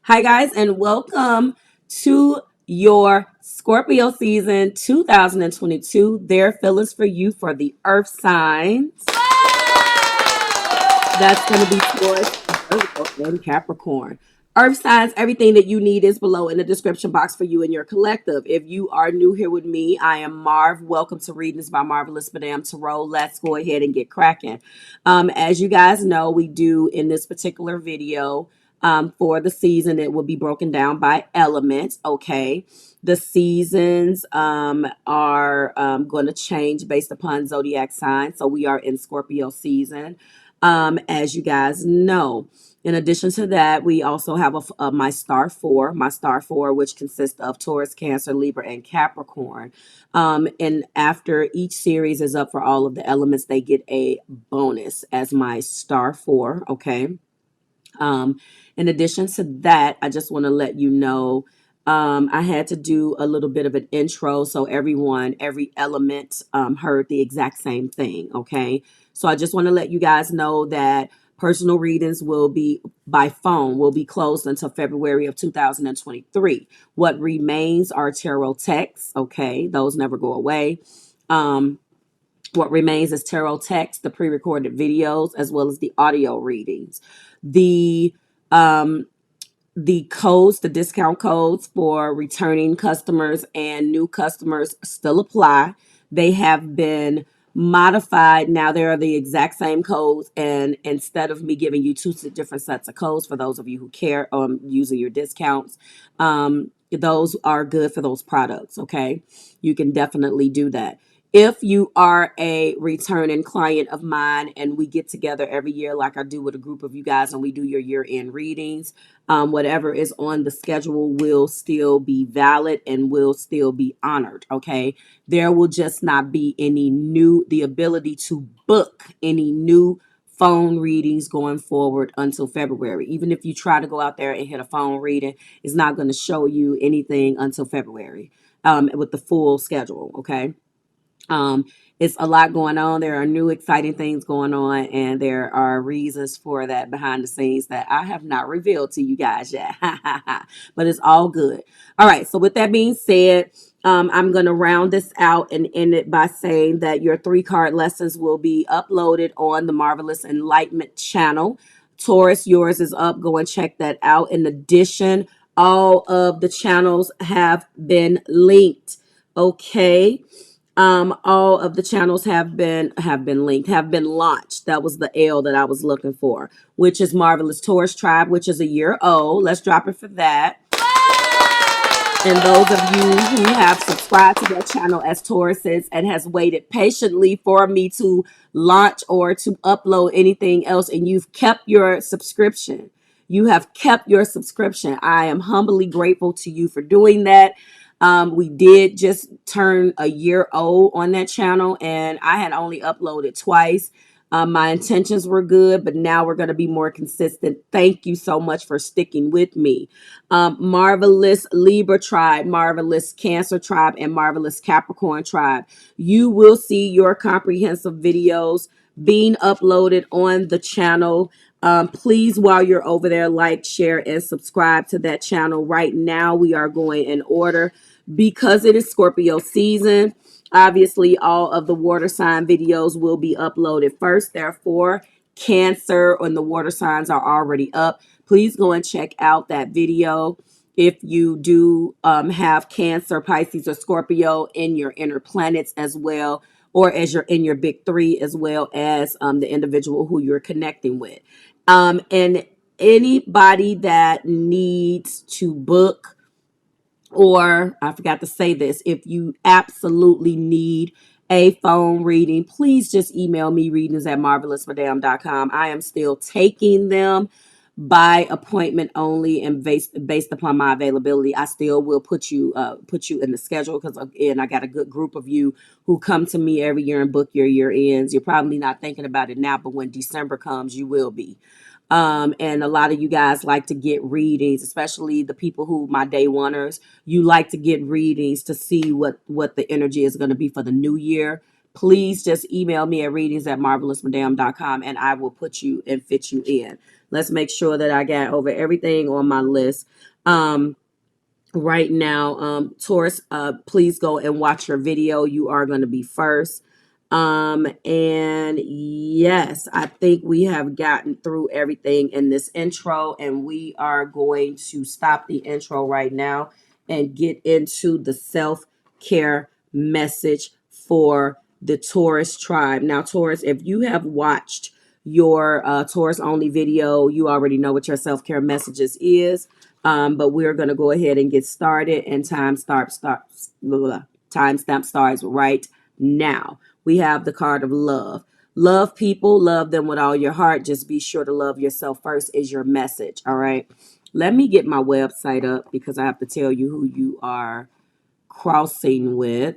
Hi, guys, and welcome to your Scorpio season 2022. Their feelings for you for the earth signs. That's going to be Taurus, Virgo, and Capricorn. Earth signs, everything that you need is below in the description box for you and your collective. If you are new here with me, I am Marv. Welcome to Readings by Marvelous Madame Tarot. Let's go ahead and get cracking. As you guys know, we do in this particular video for the season, it will be broken down by element. Okay. The seasons are going to change based upon zodiac sign. So we are in Scorpio season, as you guys know. In addition to that, we also have my star four, which consists of Taurus, Cancer, Libra, and Capricorn. And after each series is up for all of the elements, they get a bonus as my star four. Okay. Um, in addition to that, I just want to let you know I had to do a little bit of an intro so every element heard the exact same thing. Okay. So I just want to let you guys know that personal readings will be by phone, will be closed until February of 2023. What remains are tarot texts. Okay. Those never go away. What remains is tarot text, the pre-recorded videos, as well as the audio readings. The um, the codes, the discount codes for returning customers and new customers still apply. They have been modified. Now they are the exact same codes. And instead of me giving you two different sets of codes for those of you who care using your discounts, those are good for those products. Okay. You can definitely do that. If you are a returning client of mine and we get together every year, like I do with a group of you guys, and we do your year-end readings, whatever is on the schedule will still be valid and will still be honored. Okay. There will just not be the ability to book any new phone readings going forward until February. Even if you try to go out there and hit a phone reading, it's not going to show you anything until February with the full schedule. Okay. Um, it's a lot going on. There are new exciting things going on, and there are reasons for that behind the scenes that I have not revealed to you guys yet. But it's all good. All right. So with that being said, I'm going to round this out and end it by saying that your 3-card lessons will be uploaded on the Marvelous Enlightenment channel. Taurus, yours is up. Go and check that out. In addition, all of the channels have been linked. Okay. All of the channels have been launched. That was the L that I was looking for, which is Marvelous Taurus Tribe, which is a year old. Let's drop it for that. And those of you who have subscribed to that channel as Tauruses and has waited patiently for me to launch or to upload anything else, and you've kept your subscription. You have kept your subscription. I am humbly grateful to you for doing that. We did just turn a year old on that channel, and I had only uploaded twice. My intentions were good, but now we're going to be more consistent. Thank you so much for sticking with me. Marvelous Libra Tribe, Marvelous Cancer Tribe, and Marvelous Capricorn Tribe. You will see your comprehensive videos being uploaded on the channel. Please, while you're over there, like, share, and subscribe to that channel. Right now, we are going in order because it is Scorpio season. Obviously, all of the water sign videos will be uploaded first. Therefore, Cancer and the water signs are already up. Please go and check out that video. If you do have Cancer, Pisces, or Scorpio in your inner planets as well, or as you're in your big three, as well as the individual who you're connecting with. And anybody that needs to book, or I forgot to say this, if you absolutely need a phone reading, please just email me readings@marvelousmadame.com. I am still taking them by appointment only, and based upon my availability. I still will put you in the schedule, because again, I got a good group of you who come to me every year and book your year ends. You're probably not thinking about it now, but when December comes, you will be. And a lot of you guys like to get readings, especially the people who my day oneers. You like to get readings to see what the energy is going to be for the new year. please just email me at readingsbymarvelousmadame.com and I will put you and fit you in. Let's make sure that I got over everything on my list. Right now, Taurus, please go and watch your video. You are going to be first. And yes, I think we have gotten through everything in this intro, and we are going to stop the intro right now and get into the self-care message for the Taurus tribe. Now, Taurus, if you have watched your Taurus only video, you already know what your self-care messages is. But we're going to go ahead and get started, and timestamp starts right now. We have the card of love. Love people, love them with all your heart. Just be sure to love yourself first is your message. All right. Let me get my website up because I have to tell you who you are crossing with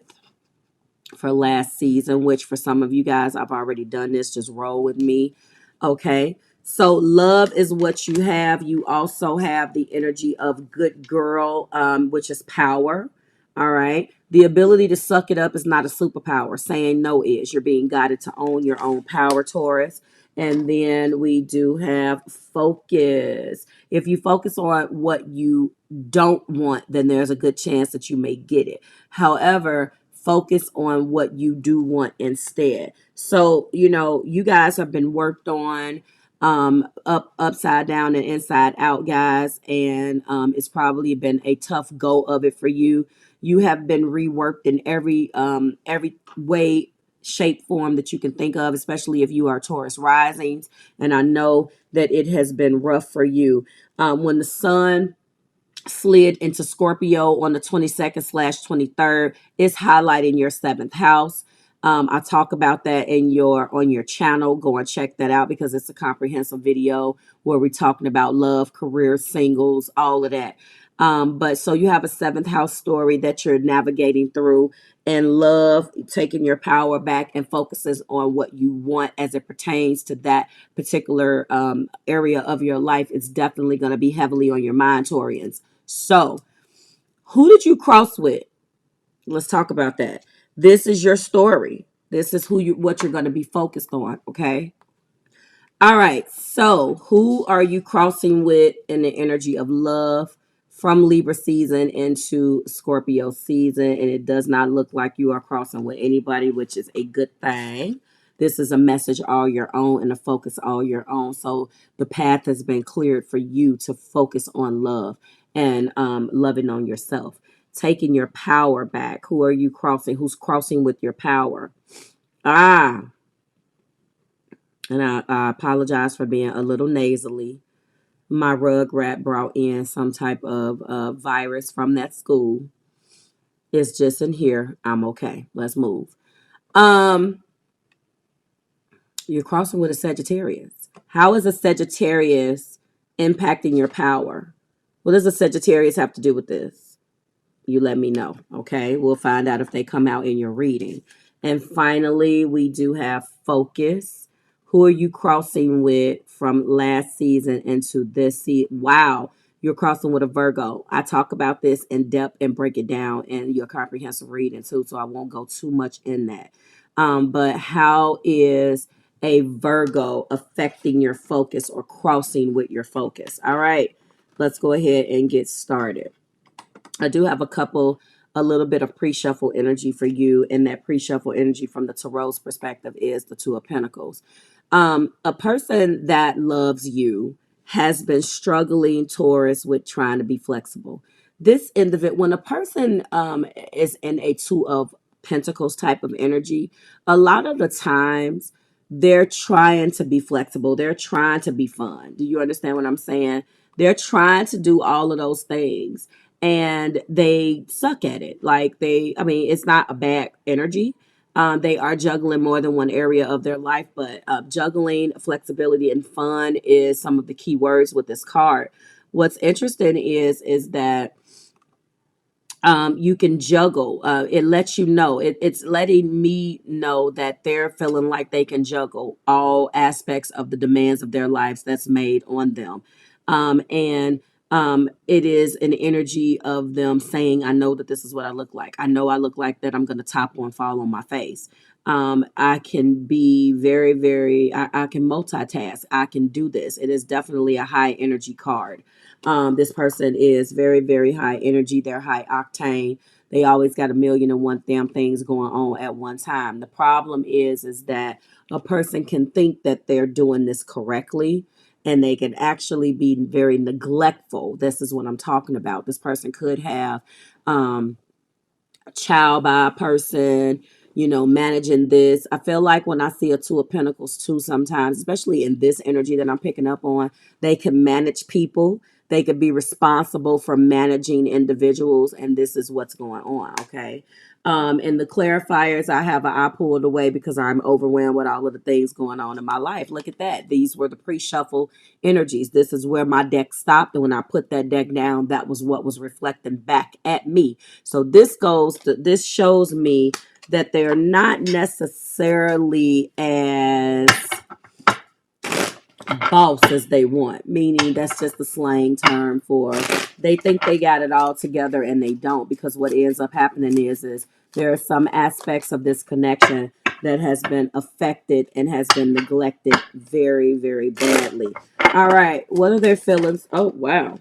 for last season, which for some of you guys, I've already done this. Just roll with me. Okay. So love is what you have. You also have the energy of good girl, which is power. All right. The ability to suck it up is not a superpower. Saying no is. You're being guided to own your own power, Taurus. And then we do have focus. If you focus on what you don't want, then there's a good chance that you may get it. However, focus on what you do want instead. So, you guys have been worked on upside down and inside out, guys, and it's probably been a tough go of it for you. You have been reworked in every way, shape, form that you can think of, especially if you are Taurus risings, and I know that it has been rough for you. When the sun slid into Scorpio on the 22nd/23rd, it's highlighting your seventh house. I talk about that on your channel. Go and check that out because it's a comprehensive video where we're talking about love, career, singles, all of that. But so you have a seventh house story that you're navigating through, and love, taking your power back and focuses on what you want as it pertains to that particular area of your life. It's definitely going to be heavily on your mind, Taurians. So, who did you cross with? Let's talk about that. This is your story. This is what you're going to be focused on, okay? All right. So, who are you crossing with in the energy of love from Libra season into Scorpio season? And it does not look like you are crossing with anybody, which is a good thing. This is a message all your own and a focus all your own. So the path has been cleared for you to focus on love and loving on yourself, taking your power back. Who are you crossing? Who's crossing with your power? And I apologize for being a little nasally. My rugrat brought in some type of virus from that school. It's just in here. I'm okay. Let's move. You're crossing with a Sagittarius. How is a Sagittarius impacting your power? What does a Sagittarius have to do with this? You let me know, okay? We'll find out if they come out in your reading. And finally, we do have focus. Who are you crossing with from last season into this season? Wow, you're crossing with a Virgo. I talk about this in depth and break it down in your comprehensive reading too, so I won't go too much in that. But how is a Virgo affecting your focus or crossing with your focus? All right, let's go ahead and get started. I do have a little bit of pre-shuffle energy for you, and that pre-shuffle energy from the Tarot's perspective is the Two of Pentacles. A person that loves you has been struggling, Taurus, with trying to be flexible. This individual, when a person is in a Two of Pentacles type of energy, a lot of the times they're trying to be flexible. They're trying to be fun. Do you understand what I'm saying? They're trying to do all of those things and they suck at it. It's not a bad energy. They are juggling more than one area of their life, but juggling, flexibility, and fun is some of the key words with this card. What's interesting is that you can juggle. It lets you know. It's letting me know that they're feeling like they can juggle all aspects of the demands of their lives that's made on them. And it is an energy of them saying, I know that this is what I look like. I know I look like that I'm going to topple and fall on my face. I can be very, very, I can multitask. I can do this. It is definitely a high energy card. This person is very, very high energy. They're high octane. They always got a million and one damn things going on at one time. The problem is that a person can think that they're doing this correctly, and they can actually be very neglectful. This is what I'm talking about. This person could have a child by a person, managing this. I feel like when I see a two of pentacles too, sometimes, especially in this energy that I'm picking up on, they can manage people. They could be responsible for managing individuals, and this is what's going on. Okay. In the clarifiers, I have an eye pulled away because I'm overwhelmed with all of the things going on in my life. Look at that. These were the pre-shuffle energies. This is where my deck stopped. And when I put that deck down, that was what was reflecting back at me. So this shows me that they're not necessarily as boss as they want, meaning that's just the slang term for they think they got it all together and they don't, because what ends up happening is there are some aspects of this connection that has been affected and has been neglected very, very badly. All right, what are their feelings? Oh, wow.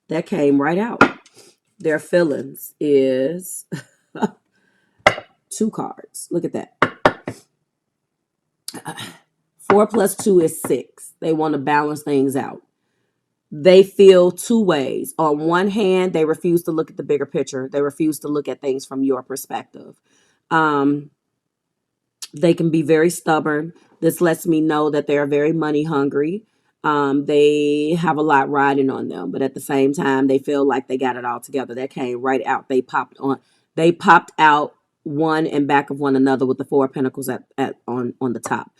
That came right out. Their feelings is two cards. Look at that. 4 plus 2 is 6. They want to balance things out. They feel two ways. On one hand, they refuse to look at the bigger picture. They refuse to look at things from your perspective. They can be very stubborn. This lets me know that they are very money hungry. They have a lot riding on them, but at the same time, they feel like they got it all together. That came right out. They popped out one and back of one another with the 4 of pentacles on the top.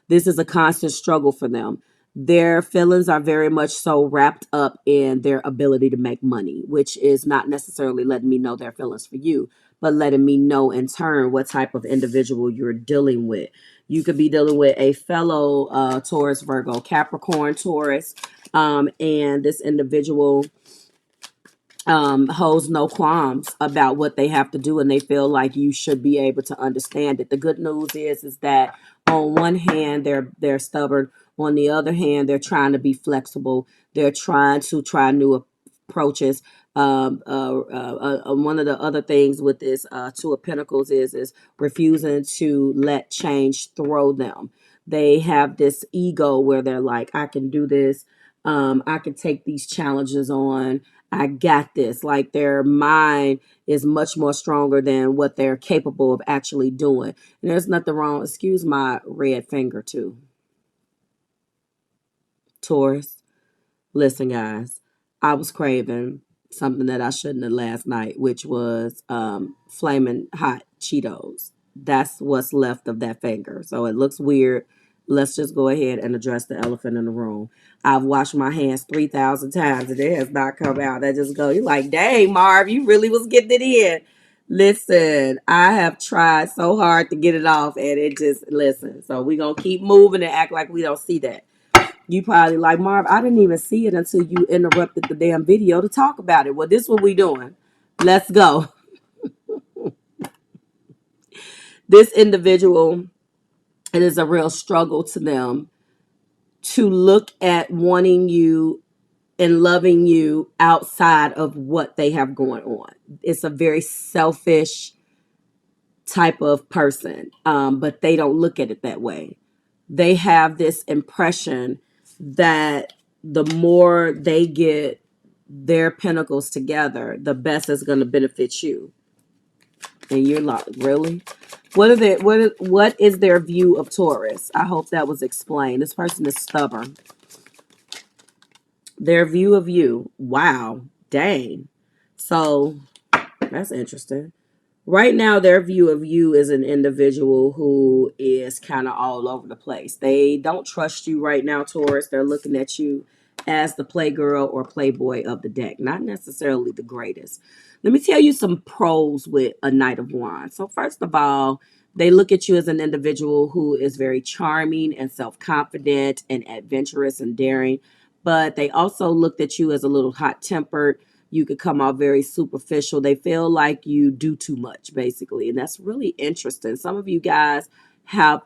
This is a constant struggle for them. Their feelings are very much so wrapped up in their ability to make money, which is not necessarily letting me know their feelings for you, but letting me know in turn what type of individual you're dealing with. You could be dealing with a fellow Taurus, Virgo, Capricorn, Taurus, and this individual holds no qualms about what they have to do, and they feel like you should be able to understand it. The good news is that on one hand, they're stubborn. On the other hand, they're trying to be flexible. They're trying to try new approaches. One of the other things with this Two of Pentacles is refusing to let change throw them. They have this ego where they're like, I can do this. I can take these challenges on. I got this. Like their mind is much more stronger than what they're capable of actually doing. And there's nothing wrong. Excuse my red finger too. Taurus. Listen, guys, I was craving something that I shouldn't have last night, which was flaming hot Cheetos. That's what's left of that finger. So it looks weird. Let's just go ahead and address the elephant in the room. I've washed my hands 3,000 times and it has not come out. That just go, you're like, dang, Marv, you really was getting it in. Listen, I have tried so hard to get it off and it just, listen. So we're going to keep moving and act like we don't see that. You probably like, Marv, I didn't even see it until you interrupted the damn video to talk about it. Well, this is what we doing. Let's go. This individual, it is a real struggle to them to look at wanting you and loving you outside of what they have going on. It's a very selfish type of person, but they don't look at it that way. They have this impression that the more they get their pentacles together, the best is going to benefit you. And you're like, really? What is their view of Taurus? I hope that was explained. This person is stubborn. Their view of you. Wow. Dang. So that's interesting. Right now, their view of you is an individual who is kind of all over the place. They don't trust you right now, Taurus. They're looking at you as the playgirl or playboy of the deck. Not necessarily the greatest. Let me tell you some pros with a Knight of Wands. So first of all, they look at you as an individual who is very charming and self-confident and adventurous and daring. But they also looked at you as a little hot-tempered, You could come off very superficial. They feel like you do too much, basically. And that's really interesting. Some of you guys have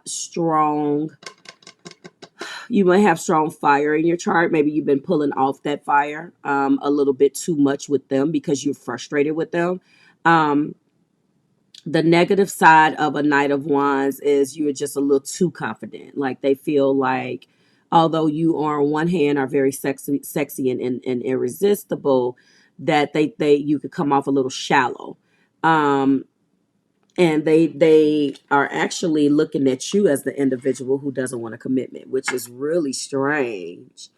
you might have strong fire in your chart. Maybe you've been pulling off that fire a little bit too much with them because you're frustrated with them. The negative side of a Knight of Wands is you're just a little too confident. Like they feel like, although you are on one hand are very sexy and irresistible, that you could come off a little shallow. And they are actually looking at you as the individual who doesn't want a commitment, which is really strange.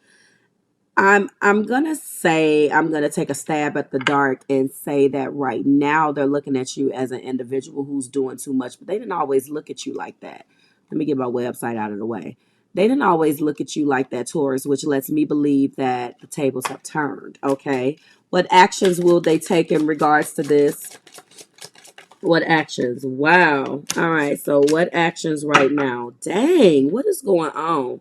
I'm gonna take a stab at the dark and say that right now they're looking at you as an individual who's doing too much, but they didn't always look at you like that. Let me get my website out of the way. They didn't always look at you like that, Taurus, which lets me believe that the tables have turned. Okay. What actions will they take in regards to this? What actions? Wow. All right. So what actions right now? Dang, what is going on?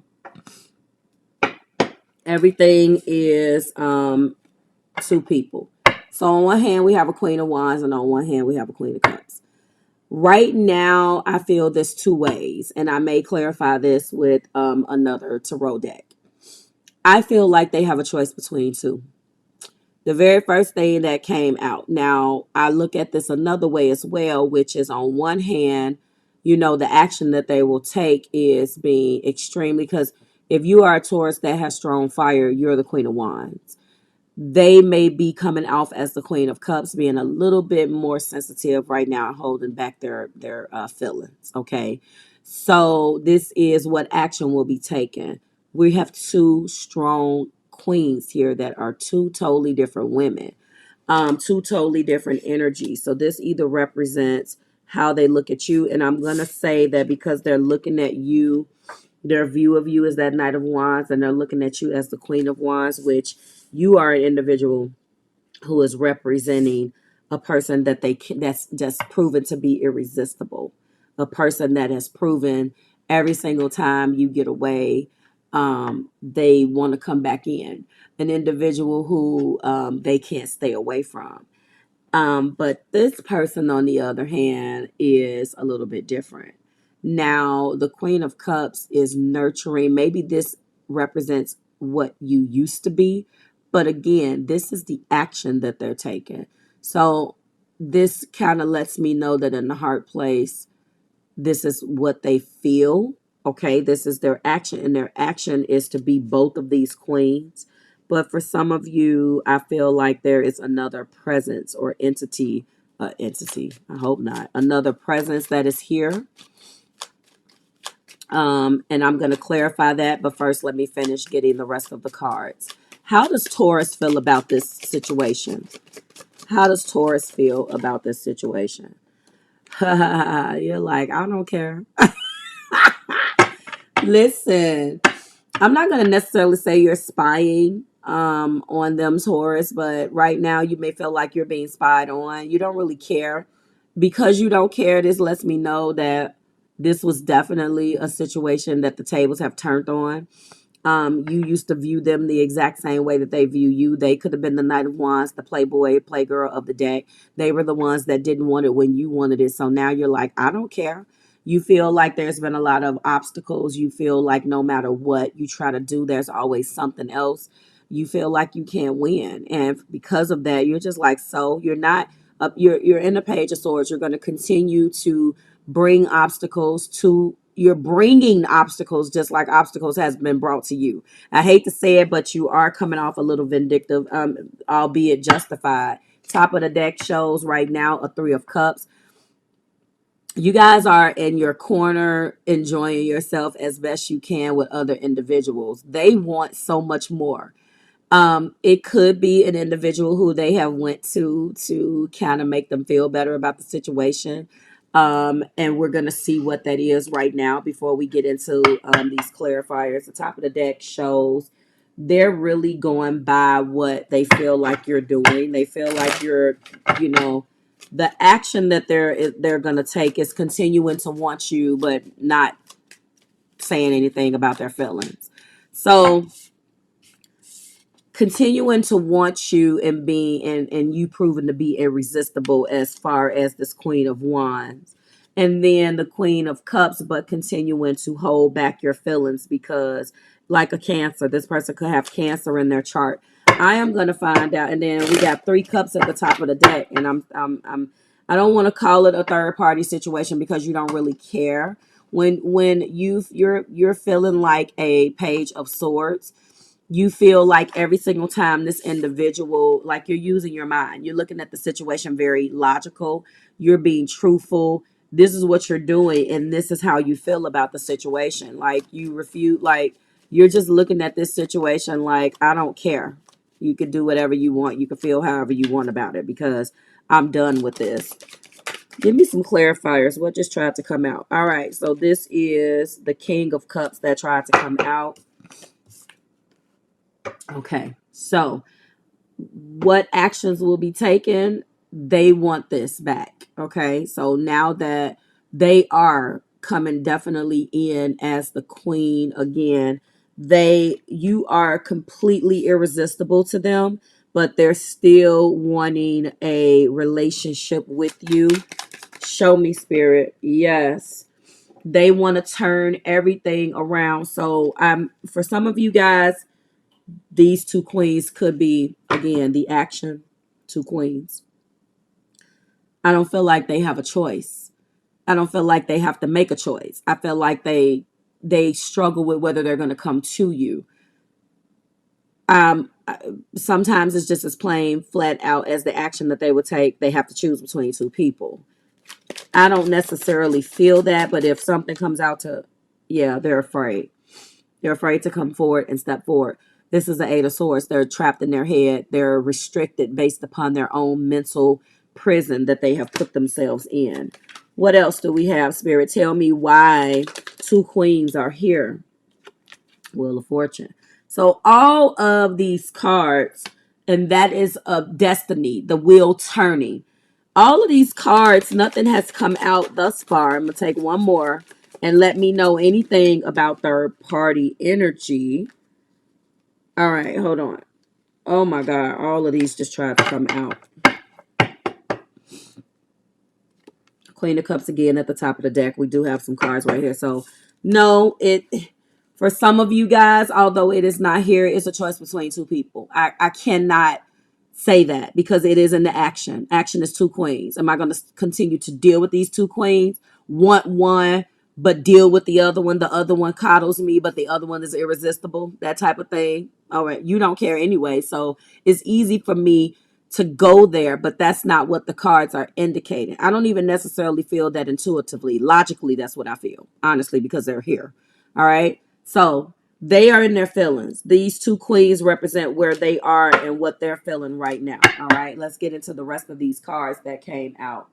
Everything is two people. So on one hand, we have a Queen of Wands, and on one hand, we have a Queen of Cups. Right now, I feel this two ways, and I may clarify this with another tarot deck. I feel like they have a choice between two. The very first thing that came out. Now, I look at this another way as well, which is on one hand, the action that they will take is being extremely, because if you are a Taurus that has strong fire, you're the Queen of Wands. They may be coming off as the Queen of Cups, being a little bit more sensitive right now, holding back their feelings. Okay, so this is what action will be taken. We have two strong queens here that are two totally different women, two totally different energies. So this either represents how they look at you, and I'm gonna say that because they're looking at you, their view of you is that Knight of Wands, and they're looking at you as the Queen of Wands, which you are an individual who is representing a person that's just proven to be irresistible, a person that has proven every single time you get away, they want to come back in, an individual who they can't stay away from. But this person, on the other hand, is a little bit different. Now, the Queen of Cups is nurturing. Maybe this represents what you used to be. But again, this is the action that they're taking. So this kind of lets me know that in the heart place, this is what they feel. Okay, this is their action, and their action is to be both of these queens. But for some of you, I feel like there is another presence or entity, I hope not, another presence that is here. And I'm going to clarify that, but first let me finish getting the rest of the cards. How does Taurus feel about this situation? How does Taurus feel about this situation? You're like, I don't care. Listen, I'm not going to necessarily say you're spying on them, Taurus, but right now you may feel like you're being spied on. You don't really care. Because you don't care, this lets me know that this was definitely a situation that the tables have turned on. You used to view them the exact same way that they view you. They could have been the Knight of Wands, the playboy, playgirl of the deck. They were the ones that didn't want it when you wanted it. So now you're like, I don't care. You feel like there's been a lot of obstacles. You feel like no matter what you try to do, there's always something else. You feel like you can't win. And because of that, you're just like, so you're not up. You're in the Page of Swords. You're going to continue to bring obstacles to you're bringing obstacles just like obstacles has been brought to you. I hate to say it, but you are coming off a little vindictive, albeit justified. Top of the deck shows right now a Three of Cups. You guys are in your corner enjoying yourself as best you can with other individuals. They want so much more. It could be an individual who they have went to kind of make them feel better about the situation. And we're going to see what that is right now before we get into these clarifiers. The top of the deck shows they're really going by what they feel like you're doing. They feel like you're, the action that they're going to take is continuing to want you, but not saying anything about their feelings. So continuing to want you and being and you proven to be irresistible as far as this Queen of Wands. And then the Queen of Cups, but continuing to hold back your feelings because, like a Cancer, this person could have Cancer in their chart. I am gonna find out. And then we got 3 cups at the top of the deck, and I don't want to call it a third party situation because you don't really care. When you're feeling like a Page of Swords, you feel like every single time this individual, like you're using your mind, you're looking at the situation very logical, you're being truthful, this is what you're doing, and this is how you feel about the situation. Like you refute, like you're just looking at this situation like, I don't care, you can do whatever you want, you can feel however you want about it because I'm done with this. Give me some clarifiers. What just tried to come out? All right, so this is the King of Cups that tried to come out. Okay, so what actions will be taken? They want this back. Okay, so now that they are coming definitely in as the queen again, you are completely irresistible to them, but they're still wanting a relationship with you. Show me, Spirit. Yes, they want to turn everything around. So for some of you guys, these 2 queens could be, again, the action 2 queens. I don't feel like they have a choice. I don't feel like they have to make a choice. I feel like they struggle with whether they're going to come to you. Sometimes it's just as plain flat out as the action that they would take. They have to choose between 2 people. I don't necessarily feel that, but if something comes out to, yeah, they're afraid. They're afraid to come forward and step forward. This is the 8 of Swords. They're trapped in their head. They're restricted based upon their own mental prison that they have put themselves in. What else do we have, Spirit? Tell me why 2 queens are here. Wheel of Fortune. So all of these cards, and that is a destiny, the wheel turning. All of these cards, nothing has come out thus far. I'm going to take one more and let me know anything about third party energy. All right, hold on. Oh my God, all of these just tried to come out. Queen of Cups again at the top of the deck. We do have some cards right here. So no, for some of you guys, although it is not here, it's a choice between 2 people. I cannot say that because it is in the action. Action is 2 queens. Am I going to continue to deal with these 2 queens? Want one, but deal with the other one. The other one coddles me, but the other one is irresistible. That type of thing. All right. You don't care anyway. So it's easy for me to go there, but that's not what the cards are indicating. I don't even necessarily feel that intuitively. Logically, that's what I feel, honestly, because they're here. All right. So they are in their feelings. These 2 queens represent where they are and what they're feeling right now. All right. Let's get into the rest of these cards that came out,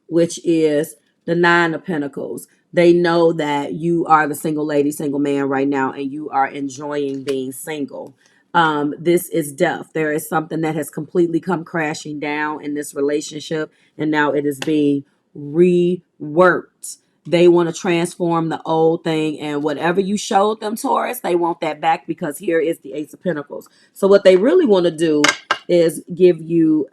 which is the 9 of Pentacles. They know that you are the single lady, single man right now, and you are enjoying being single. This is death. There is something that has completely come crashing down in this relationship, and now it is being reworked. They want to transform the old thing, and whatever you showed them, Taurus, they want that back because here is the Ace of Pentacles. So what they really want to do is give you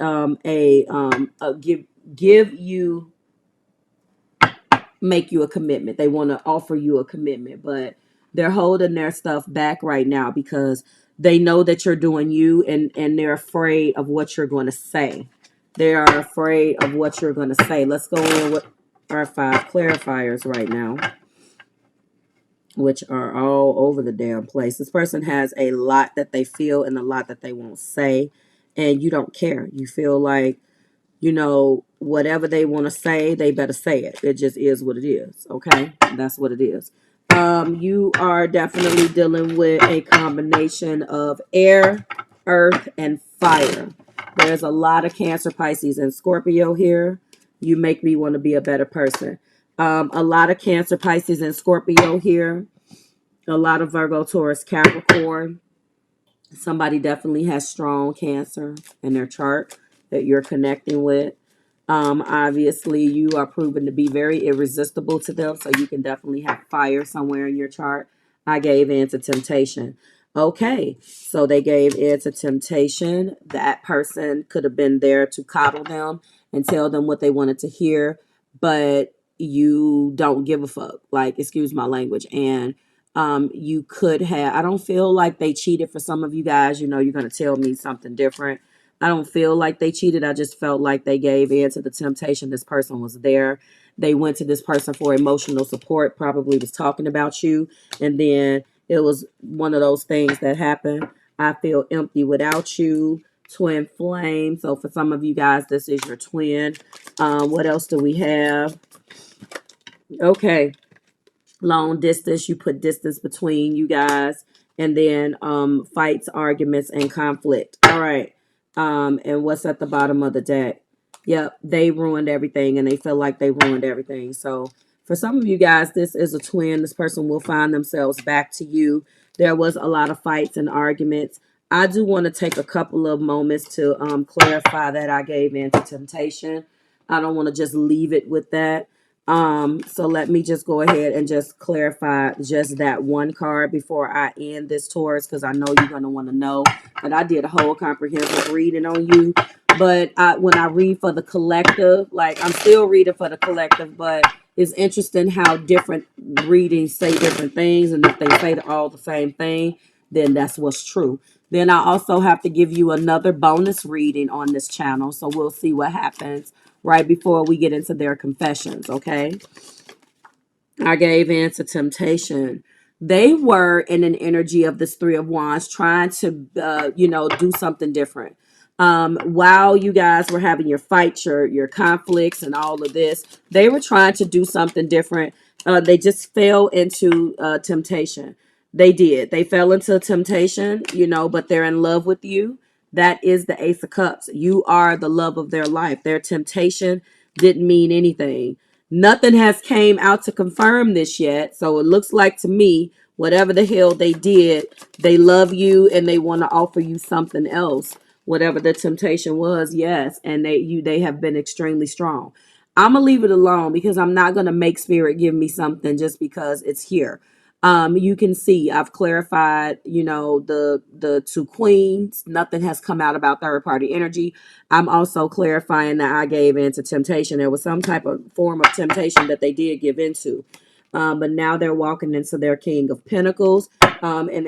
make you a commitment. They want to offer you a commitment, but they're holding their stuff back right now because they know that you're doing you, and they're afraid of what you're going to say. They are afraid of what you're going to say. Let's go in with our 5 clarifiers right now, which are all over the damn place. This person has a lot that they feel and a lot that they won't say, and you don't care. You feel like, whatever they want to say, they better say it. It just is what it is. Okay, that's what it is. You are definitely dealing with a combination of air, earth, and fire. There's a lot of Cancer, Pisces, and Scorpio here. You make me want to be a better person. A lot of Cancer, Pisces, and Scorpio here. A lot of Virgo, Taurus, Capricorn. Somebody definitely has strong Cancer in their chart that you're connecting with. Obviously, you are proven to be very irresistible to them, so you can definitely have fire somewhere in your chart. I gave in to temptation. Okay, so they gave in to temptation. That person could have been there to coddle them and tell them what they wanted to hear, but you don't give a fuck. Like, excuse my language. And you could have, I don't feel like they cheated for some of you guys. You know, you're going to tell me something different. I don't feel like they cheated. I just felt like they gave in to the temptation. This person was there. They went to this person for emotional support, probably was talking about you. And then it was one of those things that happened. I feel empty without you. Twin flame. So for some of you guys, this is your twin. What else do we have? Okay. Long distance. You put distance between you guys. And then fights, arguments, and conflict. All right. And what's at the bottom of the deck? Yep. They ruined everything and they feel like they ruined everything. So for some of you guys, this is a twin. This person will find themselves back to you. There was a lot of fights and arguments. I do want to take a couple of moments to clarify that I gave in to temptation. I don't want to just leave it with that. So let me just go ahead and just clarify just that one card before I end this Taurus, because I know you're going to want to know that I did a whole comprehensive reading on you. But when I read for the collective, like I'm still reading for the collective, but it's interesting how different readings say different things. And if they say all the same thing, then that's what's true. Then I also have to give you another bonus reading on this channel. So we'll see what happens right before we get into their confessions, okay? I gave in to temptation. They were in an energy of this Three of Wands trying to, do something different. While you guys were having your fights, your conflicts and all of this, they were trying to do something different. They just fell into temptation. They did. They fell into temptation, but they're in love with you. That is the Ace of Cups. You are the love of their life. Their temptation didn't mean anything. Nothing has came out to confirm this yet. So it looks like to me, whatever the hell they did, they love you and they want to offer you something else. Whatever the temptation was, yes. And they have been extremely strong. I'm going to leave it alone because I'm not going to make spirit give me something just because it's here. You can see I've clarified, the two queens. Nothing has come out about third party energy. I'm also clarifying that I gave into temptation. There was some type of form of temptation that they did give into. But now they're walking into their King of Pentacles. And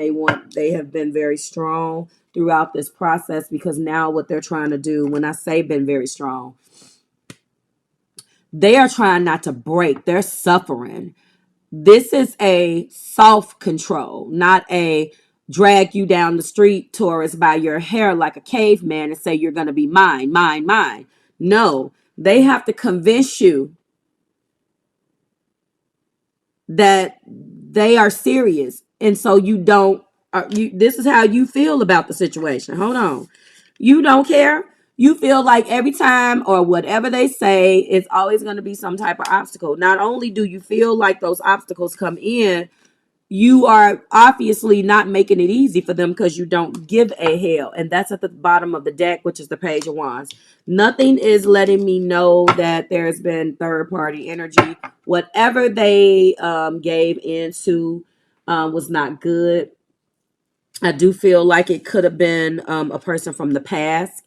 they have been very strong throughout this process, because now what they're trying to do, when I say been very strong, they are trying not to break. They're suffering. This is a soft control, not a drag you down the street, Taurus, by your hair like a caveman and say you're going to be mine, mine, mine. No, they have to convince you that they are serious. And so you don't, this is how you feel about the situation. Hold on. You don't care. You feel like every time or whatever they say, it's always going to be some type of obstacle. Not only do you feel like those obstacles come in, you are obviously not making it easy for them because you don't give a hell. And that's at the bottom of the deck, which is the Page of Wands. Nothing is letting me know that there's been third party energy. Whatever they gave into was not good. I do feel like it could have been a person from the past.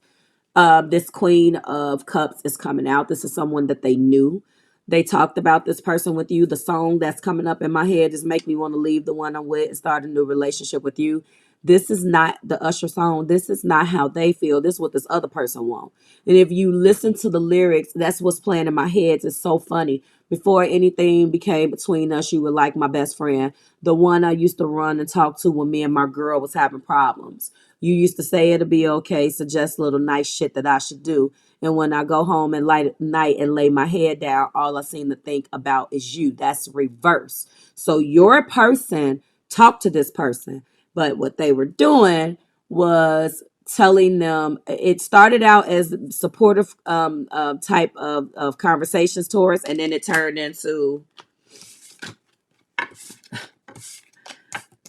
This Queen of Cups is coming out. This is someone that they knew. They talked about this person with you. The song that's coming up in my head is make me want to leave the one I'm with and start a new relationship with you. This is not the Usher song. This is not how they feel. This is what this other person wants. And if you listen to the lyrics, that's what's playing in my head. It's so funny. Before anything became between us, you were like my best friend. The one I used to run and talk to when me and my girl was having problems. You used to say it'll be okay, suggest little nice shit that I should do. And when I go home and light at night and lay my head down, all I seem to think about is you. That's reverse. So your person talked to this person, but what they were doing was telling them, it started out as supportive type of conversations, Taurus, and then it turned into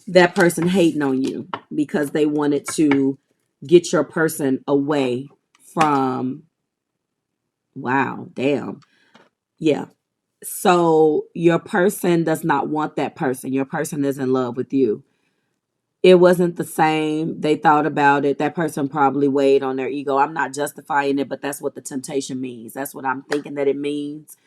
that person hating on you because they wanted to get your person away from, wow, damn. Yeah. So your person does not want that person. Your person is in love with you. it wasn't the same. They thought about it. That person probably weighed on their ego. I'm not justifying it, but that's what the temptation means. That's what I'm thinking that it means.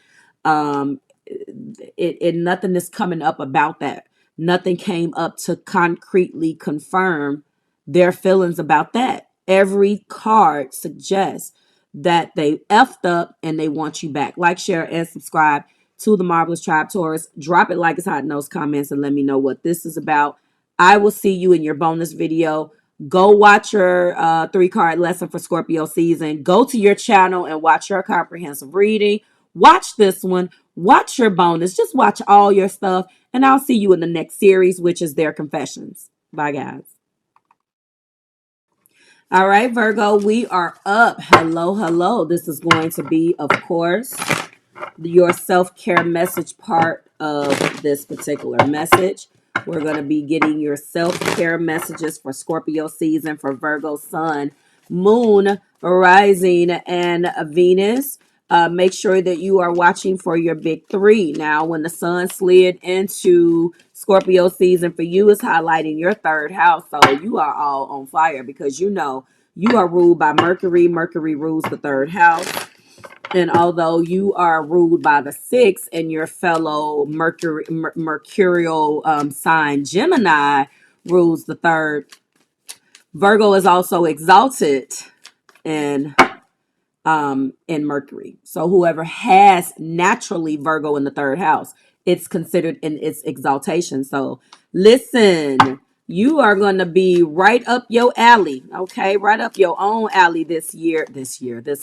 Um, it nothing is coming up about that. Nothing came up to concretely confirm their feelings about that. Every card suggests that they effed up and they want you back. Like, share, and subscribe to the Marvelous Tribe, Taurus. Drop it like it's hot in those comments and let me know what this is about. I will see you in your bonus video. Go watch your 3-card lesson for Scorpio season. Go to your channel and watch your comprehensive reading. Watch this one. Watch your bonus. Just watch all your stuff. And I'll see you in the next series, which is their confessions. Bye, guys. All right, Virgo, we are up. Hello, hello. This is going to be, of course, your self-care message part of this particular message. We're going to be getting your self-care messages for Scorpio season, for Virgo sun, moon, rising, and Venus. Make sure that you are watching for your big 3. Now, when the sun slid into Scorpio season for you, is highlighting your 3rd house. So you are all on fire because you know you are ruled by Mercury. Mercury rules the 3rd house. And although you are ruled by the 6th and your fellow mercurial sign Gemini rules the 3rd, Virgo is also exalted in Mercury. So whoever has naturally Virgo in the 3rd house, it's considered in its exaltation. So listen, you are going to be right up your alley, okay? Right up your own alley this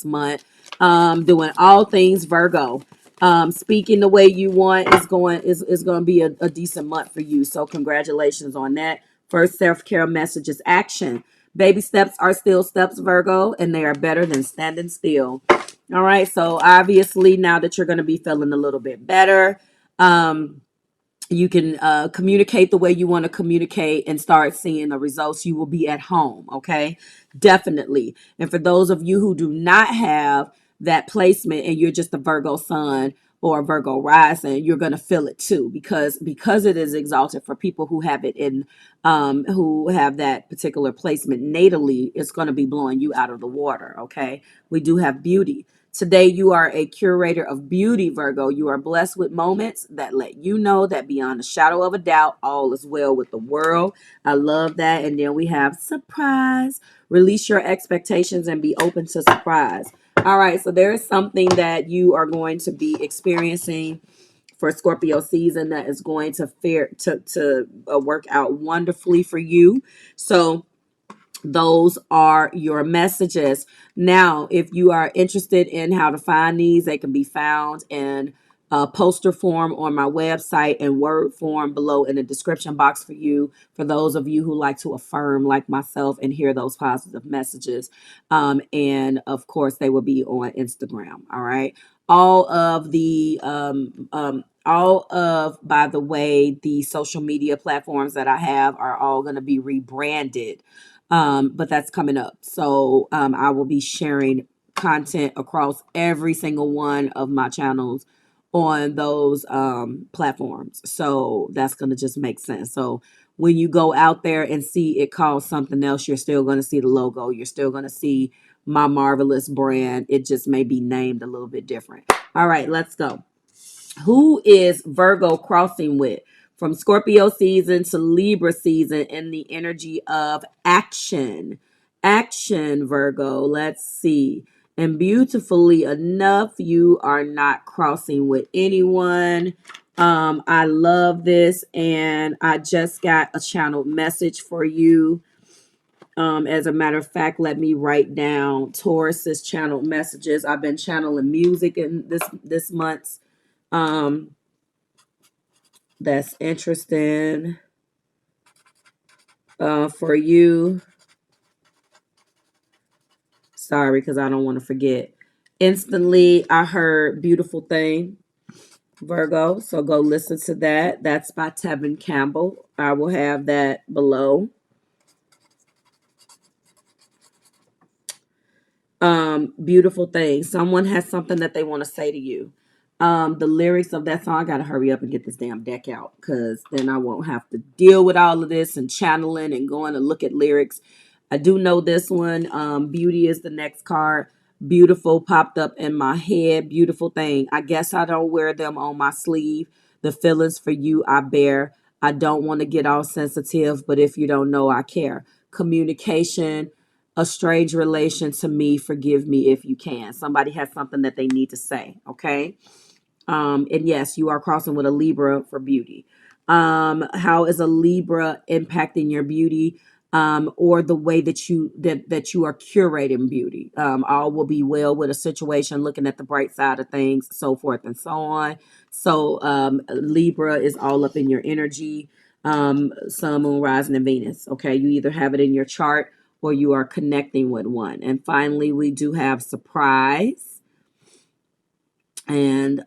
month, doing all things Virgo. Speaking the way you want is going to be a decent month for you. So congratulations on that. First self-care message is action. Baby steps are still steps, Virgo, and they are better than standing still. All right. So obviously now that you're going to be feeling a little bit better, you can communicate the way you want to communicate and start seeing the results. You will be at home. Okay. Definitely. And for those of you who do not have that placement and you're just a Virgo sun or Virgo rising, you're going to feel it too, because it is exalted. For people who have it in who have that particular placement natally, it's going to be blowing you out of the water. Okay. We do have beauty. Today, you are a curator of beauty, Virgo. You are blessed with moments that let you know that beyond a shadow of a doubt, all is well with the world. I love that. And then we have surprise. Release your expectations and be open to surprise. All right. So there is something that you are going to be experiencing for Scorpio season that is going to work out wonderfully for you. So those are your messages. Now, if you are interested in how to find these, they can be found in poster form on my website and word form below in the description box for you, for those of you who like to affirm like myself and hear those positive messages. And of course, they will be on Instagram. All right. By the way, the social media platforms that I have are all going to be rebranded. But that's coming up. So I will be sharing content across every single one of my channels on those platforms. So that's going to just make sense. So when you go out there and see it called something else, you're still going to see the logo. You're still going to see my marvelous brand. It just may be named a little bit different. All right, let's go. Who is Virgo crossing with? From Scorpio season to Libra season in the energy of action. Action, Virgo. Let's see. And beautifully enough, you are not crossing with anyone. I love this. And I just got a channeled message for you. As a matter of fact, let me write down Taurus's channeled messages. I've been channeling music in this month's that's interesting for you. Sorry, because I don't want to forget. Instantly, I heard Beautiful Thing, Virgo. So go listen to that. That's by Tevin Campbell. I will have that below. Beautiful Thing. Someone has something that they want to say to you. The lyrics of that song, I gotta hurry up and get this damn deck out, because then I won't have to deal with all of this and channeling and going to look at lyrics. I do know this one. Beauty is the next card. Beautiful popped up in my head. Beautiful thing. I guess I don't wear them on my sleeve. The feelings for you I bear. I don't want to get all sensitive, but if you don't know, I care. Communication, a strange relation to me. Forgive me if you can. Somebody has something that they need to say. Okay. And yes, you are crossing with a Libra for beauty. How is a Libra impacting your beauty? Or the way that you are curating beauty? All will be well with a situation, looking at the bright side of things, so forth and so on. So Libra is all up in your energy. Sun, Moon, Rising, and Venus. Okay, you either have it in your chart or you are connecting with one. And finally, we do have surprise. And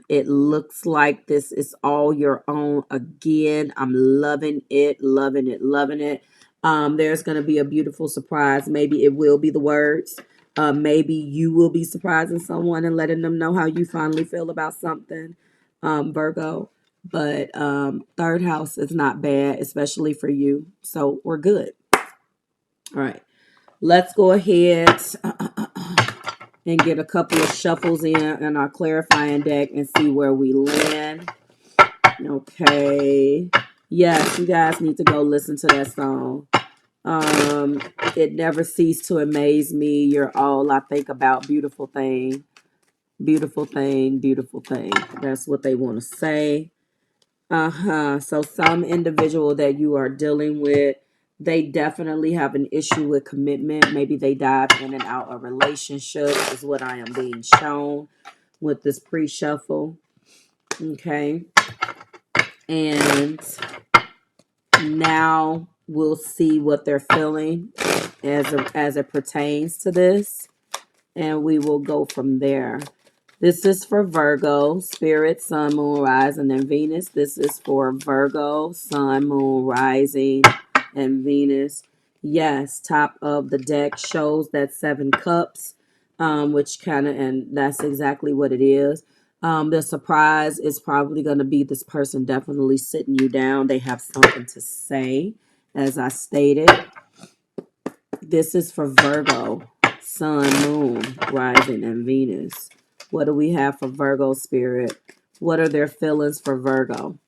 it looks like this is all your own again. I'm loving it, loving it, loving it. There's going to be a beautiful surprise. Maybe it will be the words. Maybe you will be surprising someone and letting them know how you finally feel about something, Virgo. But third house is not bad, especially for you. So we're good. All right. Let's go ahead and get a couple of shuffles in our clarifying deck and see where we land. Okay. Yes, you guys need to go listen to that song. It never ceased to amaze me. You're all I think about. Beautiful thing. Beautiful thing. Beautiful thing. That's what they want to say. So some individual that you are dealing with, they definitely have an issue with commitment. Maybe they dive in and out of relationships is what I am being shown with this pre-shuffle. Okay. And now we'll see what they're feeling as it pertains to this. And we will go from there. This is for Virgo, Spirit, Sun, Moon, Rising, and Venus. This is for Virgo, Sun, Moon, Rising, and Venus. Yes, top of the deck shows that 7 cups, which kind of, and that's exactly what it is. The surprise is probably going to be this person definitely sitting you down. They have something to say, as I stated. This is for Virgo, Sun, Moon, Rising, and Venus. What do we have for Virgo spirit? What are their feelings for Virgo?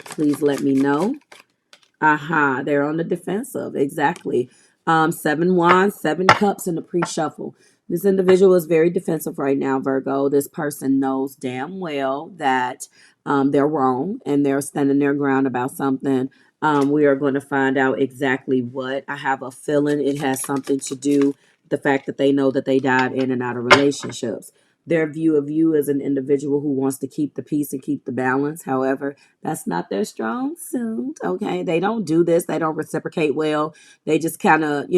Please let me know. They're on the defensive. Exactly. 7 wands, 7 cups in the pre-shuffle. This individual is very defensive right now, Virgo. This person knows damn well that they're wrong and they're standing their ground about something. We are going to find out exactly what. I have a feeling it has something to do with the fact that they know that they dive in and out of relationships. Their view of you as an individual who wants to keep the peace and keep the balance. However, that's not their strong suit. Okay. They don't do this. They don't reciprocate well. They just kind of,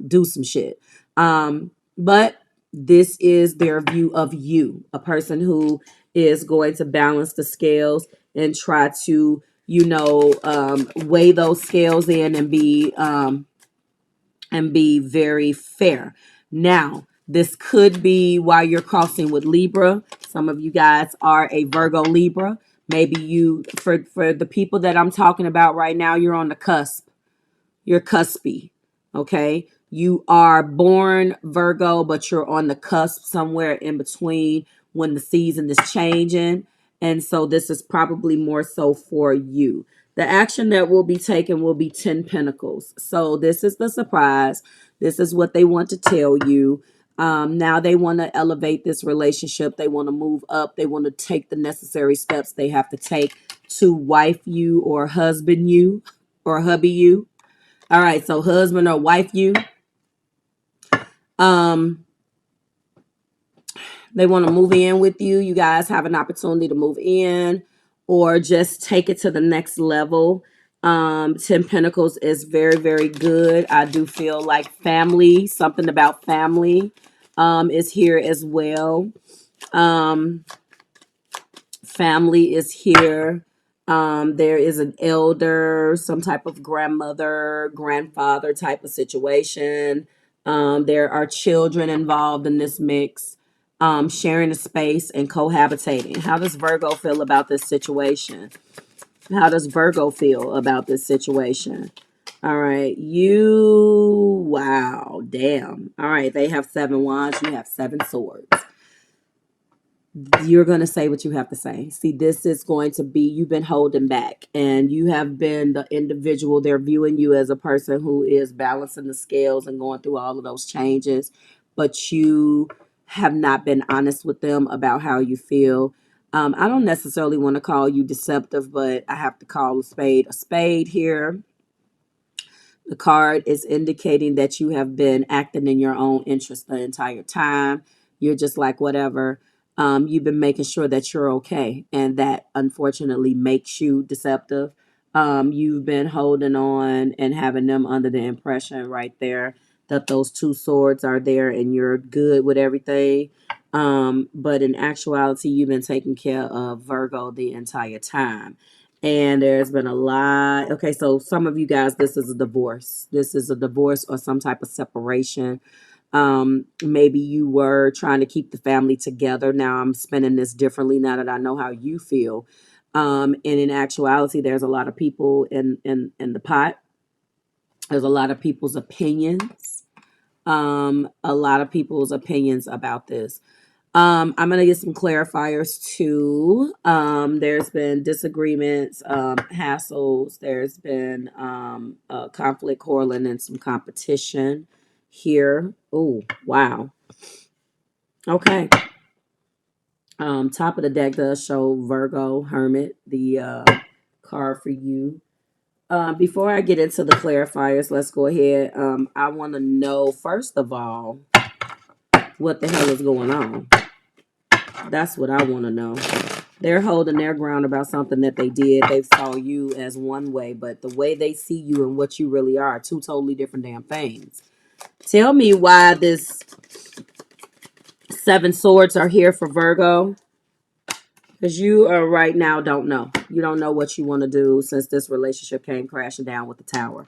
do some shit. But this is their view of you, a person who is going to balance the scales and try to, weigh those scales in and be very fair. Now, this could be why you're crossing with Libra. Some of you guys are a Virgo Libra. Maybe you, for the people that I'm talking about right now, you're on the cusp. You're cuspy. Okay. You are born Virgo, but you're on the cusp somewhere in between when the season is changing. And so this is probably more so for you. The action that will be taken will be 10 Pentacles. So this is the surprise. This is what they want to tell you. Now they want to elevate this relationship. They want to move up. They want to take the necessary steps they have to take to wife you or husband you or hubby you. All right. So husband or wife you. They want to move in with you. You guys have an opportunity to move in or just take it to the next level. 10 Pentacles is very, very good. I do feel like family, something about family is here as well. Family is here. There is an elder, some type of grandmother, grandfather type of situation. There are children involved in this mix. sharing a space and cohabitating. How does Virgo feel about this situation? How does Virgo feel about this situation? All right, wow, damn. All right, they have 7 wands, you have 7 swords. You're going to say what you have to say. See, this is going to be, you've been holding back, and you have been the individual. They're viewing you as a person who is balancing the scales and going through all of those changes, but you have not been honest with them about how you feel. I don't necessarily want to call you deceptive, but I have to call a spade here. The card is indicating that you have been acting in your own interest the entire time. You're just like, whatever. You've been making sure that you're okay, and that unfortunately makes you deceptive. You've been holding on and having them under the impression right there that those 2 swords are there and you're good with everything. But in actuality, you've been taking care of Virgo the entire time. And there's been a lot. Okay, so some of you guys, this is a divorce. This is a divorce or some type of separation. Maybe you were trying to keep the family together. Now I'm spinning this differently now that I know how you feel. And in actuality, there's a lot of people in the pot. There's a lot of people's opinions. A lot of people's opinions about this. I'm going to get some clarifiers too. There's been disagreements, hassles. There's been conflict, quarreling, and some competition here. Oh, wow. Okay. Top of the deck does show Virgo, Hermit, the card for you. Before I get into the clarifiers, let's go ahead. I want to know, first of all, what the hell is going on? That's what I want to know. They're holding their ground about something that they did. They saw you as one way, but the way they see you and what you really are 2 totally different damn things. Tell me why this 7 swords are here for Virgo. Because you are right now don't know. You don't know what you want to do since this relationship came crashing down with the Tower.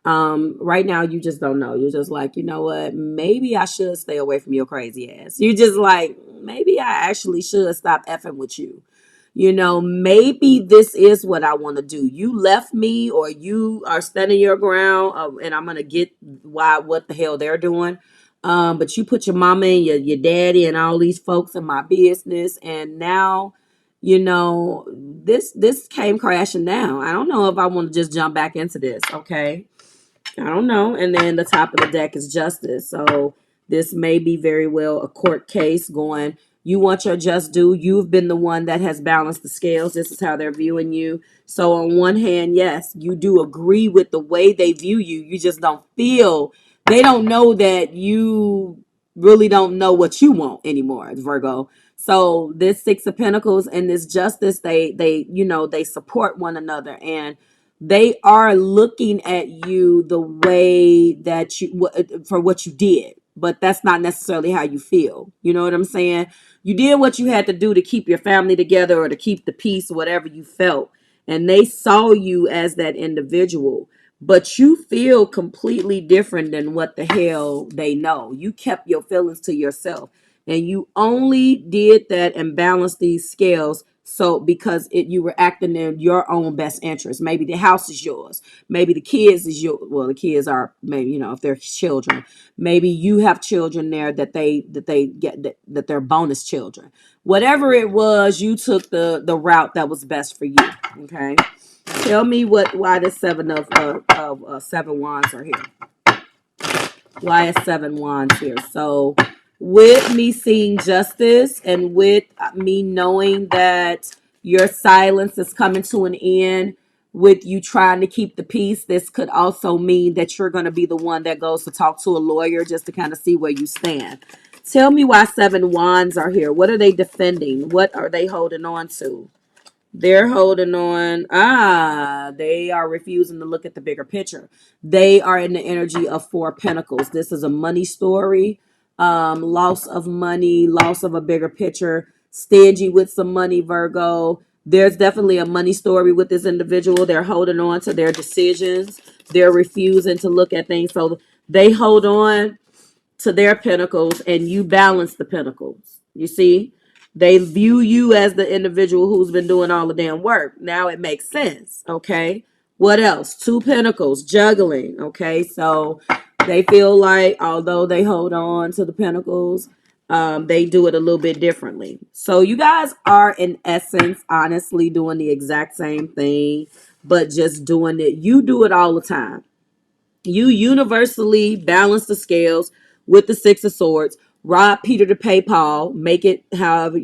Right now you just don't know. You're just like, you know what, maybe I should stay away from your crazy ass. You just like, maybe I actually should stop effing with you. You know, maybe this is what I want to do. You left me, or you are standing your ground, and I'm gonna get what the hell they're doing. But you put your mama and your daddy and all these folks in my business, and now, you know, this came crashing down. I don't know if I want to just jump back into this. Okay. I don't know. And then the top of the deck is justice. So this may be very well a court case going, you want your just due. You've been the one that has balanced the scales. This is how they're viewing you. So on one hand, yes, you do agree with the way they view you. You just don't feel, they don't know that you really don't know what you want anymore. It's Virgo. So this 6 of Pentacles and this justice, they you know, they support one another, and they are looking at you the way that you, for what you did, but that's not necessarily how you feel. You know what I'm saying? You did what you had to do to keep your family together or to keep the peace, whatever you felt. And they saw you as that individual, but you feel completely different than what the hell they know. You kept your feelings to yourself, and you only did that and balanced these scales. So because you were acting in your own best interest. Maybe the house is yours. Maybe the kids is your, well, the kids are, maybe, you know, if they're children, maybe you have children there that they get, that they're bonus children. Whatever it was, you took the route that was best for you. Okay. Tell me why the 7 of 7 wands are here. Why is 7 wands here? So with me seeing justice and with me knowing that your silence is coming to an end, with you trying to keep the peace, this could also mean that you're going to be the one that goes to talk to a lawyer just to kind of see where you stand. Tell me why 7 wands are here. What are they defending? What are they holding on to? They're holding on. They are refusing to look at the bigger picture. They are in the energy of 4 pentacles. This is a money story. Loss of money, loss of a bigger picture, stingy with some money, Virgo. There's definitely a money story with this individual. They're holding on to their decisions. They're refusing to look at things. So they hold on to their pentacles, and you balance the pentacles. You see, they view you as the individual who's been doing all the damn work. Now it makes sense. Okay. What else? Two pentacles, juggling. Okay. So they feel like although they hold on to the pentacles, they do it a little bit differently. So you guys are in essence, honestly, doing the exact same thing, but just doing it. You do it all the time. You universally balance the scales with the Six of Swords. Rob Peter to pay Paul. Make it however,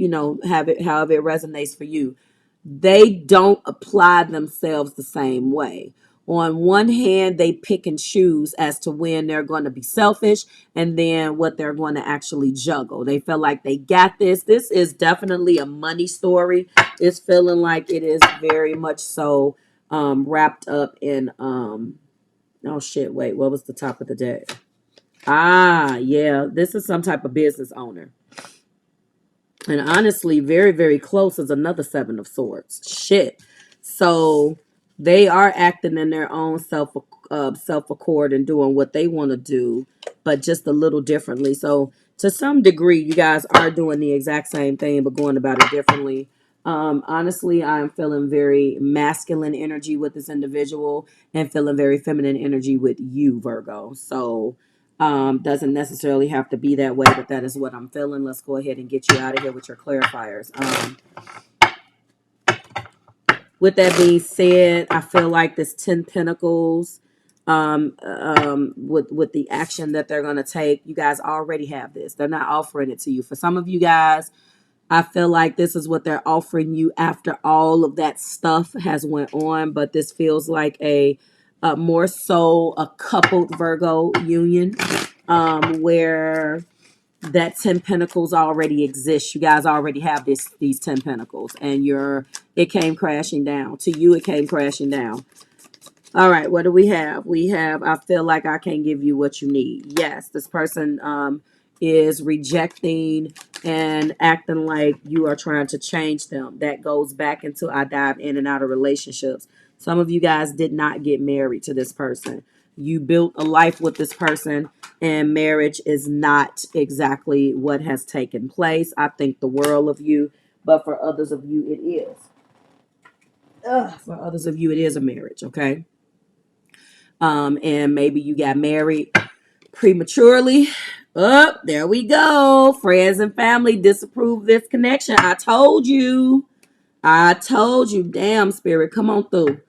have it however it resonates for you. They don't apply themselves the same way. On one hand, they pick and choose as to when they're going to be selfish and then what they're going to actually juggle. They feel like they got this. This is definitely a money story. It's feeling like it is very much so wrapped up in oh shit, wait, what was the top of the deck? Ah, yeah, this is some type of business owner. And honestly, very, very close is another Seven of Swords. Shit. So they are acting in their own self accord and doing what they want to do, but just a little differently. So to some degree, you guys are doing the exact same thing, but going about it differently. Honestly, I'm feeling very masculine energy with this individual and feeling very feminine energy with you, Virgo. So doesn't necessarily have to be that way, but that is what I'm feeling. Let's go ahead and get you out of here with your clarifiers. With that being said, I feel like this 10 Pentacles, with the action that they're going to take, you guys already have this. They're not offering it to you. For some of you guys, I feel like this is what they're offering you after all of that stuff has went on, but this feels like a more so a coupled Virgo union, where that 10 Pentacles already exists. You guys already have these 10 Pentacles, and it came crashing down. To you, it came crashing down. All right, what do we have? We have, I feel like I can't give you what you need. Yes, this person is rejecting and acting like you are trying to change them. That goes back into I dive in and out of relationships. Some of you guys did not get married to this person. You built a life with this person, and marriage is not exactly what has taken place. I think the world of you, but for others of you, it is. For others of you, it is a marriage, okay? And maybe you got married prematurely. Oh, there we go. Friends and family disapprove this connection. I told you. Damn, spirit, come on through.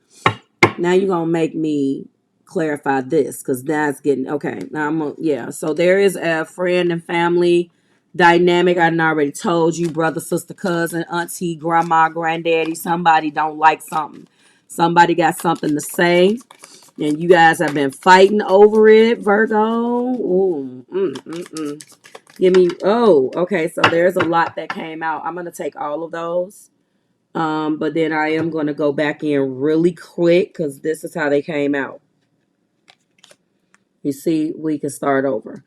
Now you're gonna make me clarify this, because that's getting okay. Now so there is a friend and family dynamic. I already told you, brother, sister, cousin, auntie, grandma, granddaddy. Somebody don't like something. Somebody got something to say, and you guys have been fighting over it, Virgo. Ooh, Give me, okay. So there's a lot that came out. I'm going to take all of those. But then I am going to go back in really quick because this is how they came out. You see, we can start over.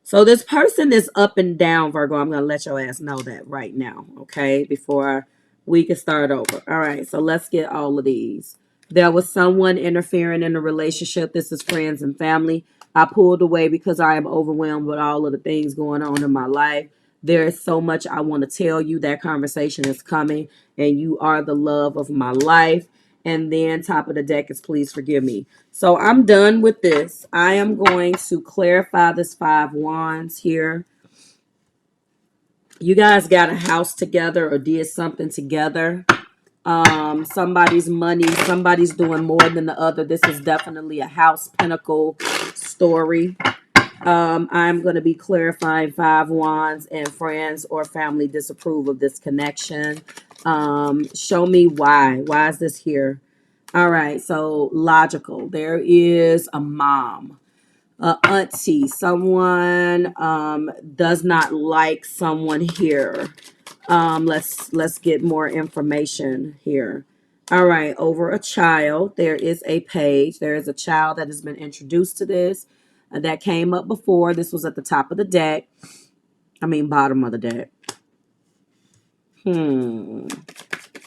So this person is up and down, Virgo. I'm going to let your ass know that right now, okay? Before we can start over. All right, so let's get all of these. There was someone interfering in a relationship. This is friends and family. I pulled away because I am overwhelmed with all of the things going on in my life. There is so much I want to tell you. That conversation is coming, and you are the love of my life. And then top of the deck is please forgive me. So I'm done with this. I am going to clarify this 5 wands here. You guys got a house together or did something together. Somebody's money, somebody's doing more than the other. This is definitely a house pinnacle story. I'm going to be clarifying 5 wands, and friends or family disapprove of this connection. Show me why. Why is this here? All right, so logical. There is a mom, a auntie, someone does not like someone here. Let's get more information here. All right, over a child, there is a page. There is a child that has been introduced to this. That came up before. This was at the top of the deck. Bottom of the deck.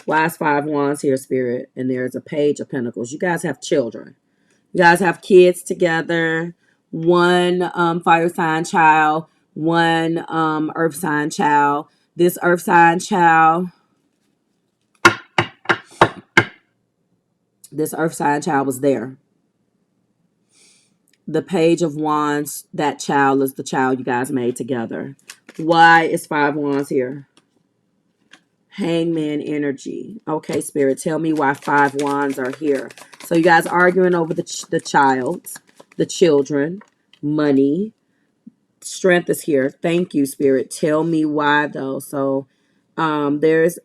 Why is 5 wands here, spirit? And there's a page of pentacles. You guys have children. You guys have kids together. One fire sign child, one earth sign child. This earth sign child, was there. The Page of Wands, that child is the child you guys made together. Why is 5 Wands here? Hangman energy. Okay, Spirit, tell me why 5 Wands are here. So you guys arguing over the child, the children, money. Strength is here. Thank you, Spirit. Tell me why, though. So there's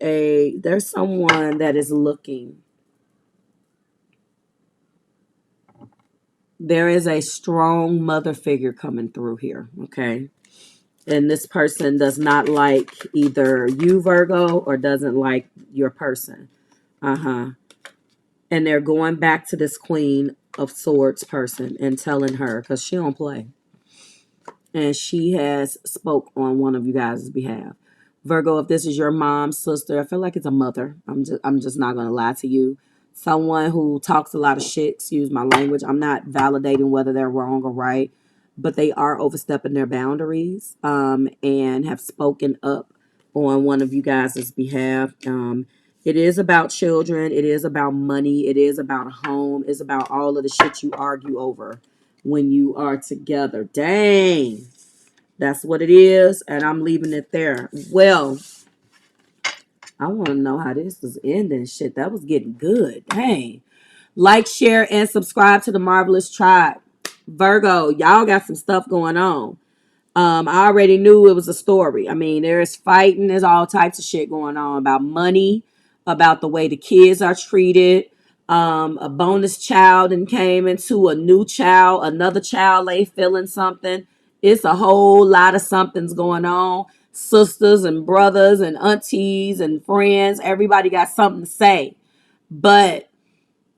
someone that is looking. There is a strong mother figure coming through here, okay? And this person does not like either you, Virgo, or doesn't like your person. And they're going back to this Queen of Swords person and telling her, because she don't play. And she has spoke on one of you guys' behalf. Virgo, if this is your mom, sister, I feel like it's a mother. I'm just not going to lie to you. Someone who talks a lot of shit, excuse my language. I'm not validating whether they're wrong or right, but they are overstepping their boundaries and have spoken up on one of you guys' behalf. It is about children. It is about money. It is about a home. It's about all of the shit you argue over when you are together. Dang. That's what it is, and I'm leaving it there. Well, I want to know how this is ending. Shit, that was getting good. Dang. Like, share, and subscribe to the Marvelous Tribe. Virgo, y'all got some stuff going on. I already knew it was a story. I mean, there's fighting. There's all types of shit going on about money, about the way the kids are treated. A bonus child and came into a new child. Another child ain't feeling something. It's a whole lot of something's going on. Sisters and brothers and aunties and friends. Everybody got something to say. But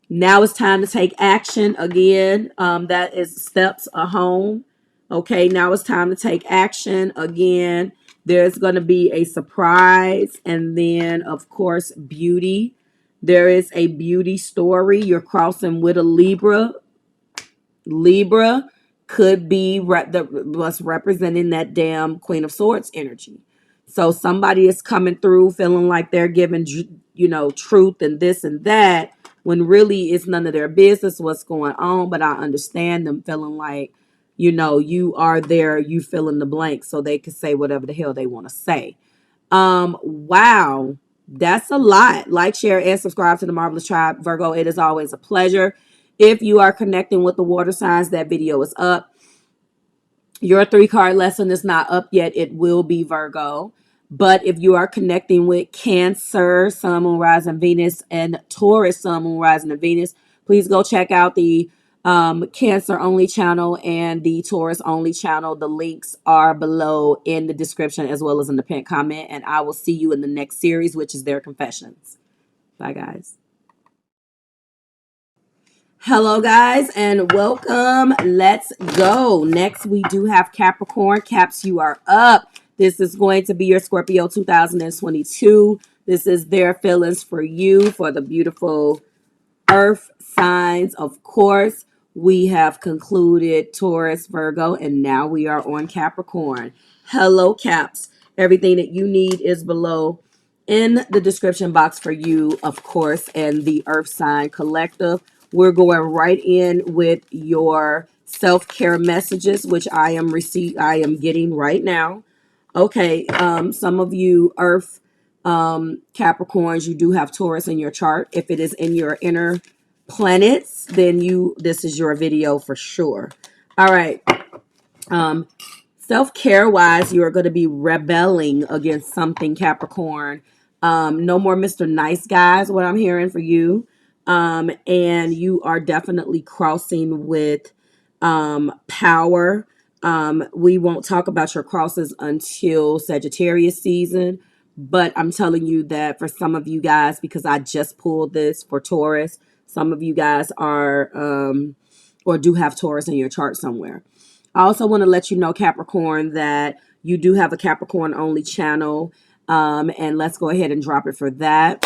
now it's time to take action again. That is steps a home. Okay, now it's time to take action again. There's going to be a surprise. And then, of course, beauty. There is a beauty story. You're crossing with a Libra. Libra could be what's representing that damn Queen of Swords energy. So somebody is coming through feeling like they're giving, truth and this and that, when really it's none of their business what's going on. But I understand them feeling like, you are there, you fill in the blank, so they can say whatever the hell they want to say. Wow. That's a lot. Like, share, and subscribe to the Marvelous Tribe. Virgo, it is always a pleasure. If you are connecting with the water signs, that video is up. Your 3-card lesson is not up yet. It will be, Virgo. But if you are connecting with Cancer, Sun, Moon, Rising, Venus, and Taurus, Sun, Moon, Rising, and Venus, please go check out the Cancer only channel and the Taurus only channel. The links are below in the description as well as in the pinned comment. And I will see you in the next series, which is their confessions. Bye, guys. Hello, guys, and welcome. Let's go. Next, we do have Capricorn. Caps, you are up. This is going to be your Scorpio 2022. This is their feelings for you, for the beautiful earth signs. Of course, we have concluded Taurus, Virgo, and now we are on Capricorn. Hello, Caps. Everything that you need is below in the description box for you, of course, and the Earth Sign Collective. We're going right in with your self-care messages, which I am getting right now. Okay, some of you Earth Capricorns, you do have Taurus in your chart. If it is in your inner planets, then this is your video for sure. All right. Self-care wise, you are going to be rebelling against something, Capricorn. No more Mr. Nice Guys, what I'm hearing for you. And you are definitely crossing with power. We won't talk about your crosses until Sagittarius season, but I'm telling you that for some of you guys, because I just pulled this for Taurus, some of you guys are or do have Taurus in your chart somewhere. I also want to let you know, Capricorn, that you do have a Capricorn only channel. And let's go ahead and drop it for that.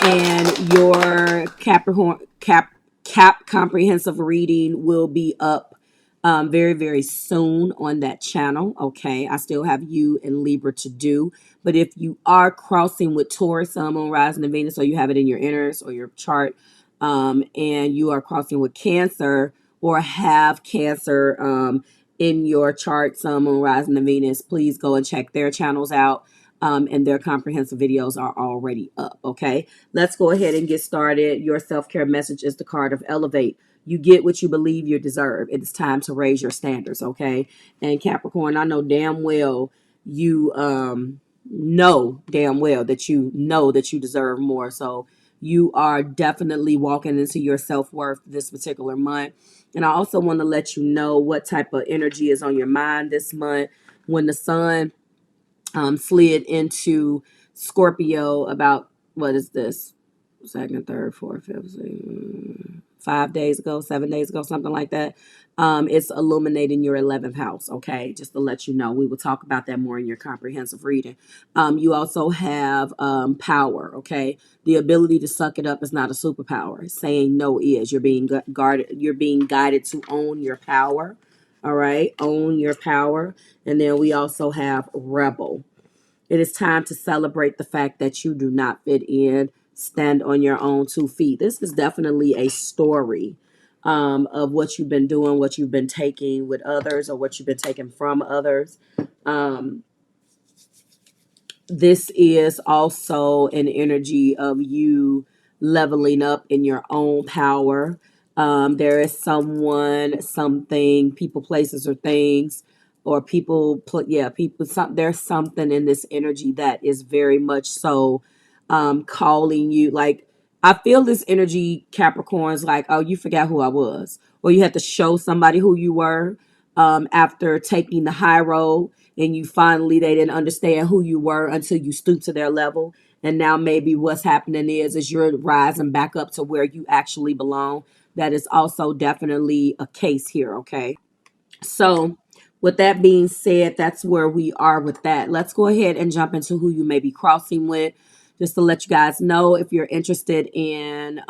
And your Capricorn Cap comprehensive reading will be up very, very soon on that channel. Okay. I still have you and Libra to do. But if you are crossing with Taurus, Sun, Moon, Rising, and Venus, so you have it in your inners or your chart, and you are crossing with Cancer or have Cancer in your chart, Sun, Moon, Rising, and Venus, please go and check their channels out. And their comprehensive videos are already up. Okay. Let's go ahead and get started. Your self-care message is the card of Elevate. You get what you believe you deserve. It is time to raise your standards, okay? And Capricorn, I know damn well you know damn well that you know that you deserve more. So you are definitely walking into your self-worth this particular month. And I also want to let you know what type of energy is on your mind this month. When the sun slid into Scorpio about, what is this? Second, third, fourth, fifth, sixth, 5 days ago, 7 days ago, something like that. It's illuminating your 11th house. Okay. Just to let you know, we will talk about that more in your comprehensive reading. You also have power. Okay. The ability to suck it up is not a superpower. Saying no is. You're being guarded. You're being guided to own your power. All right. Own your power. And then we also have rebel. It is time to celebrate the fact that you do not fit in. Stand on your own 2 feet. This is definitely a story of what you've been doing, what you've been taking with others, or what you've been taking from others. This is also an energy of you leveling up in your own power. There is someone, something, people, places, or things, or people, people. There's something in this energy that is very much so calling you. Like, I feel this energy, Capricorns, like, oh, you forgot who I was, or you had to show somebody who you were after taking the high road, and you finally, they didn't understand who you were until you stooped to their level. And now maybe what's happening is you're rising back up to where you actually belong. That is also definitely a case here. Okay. So with that being said, that's where we are with that. Let's go ahead and jump into who you may be crossing with. Just to let you guys know, if you're interested in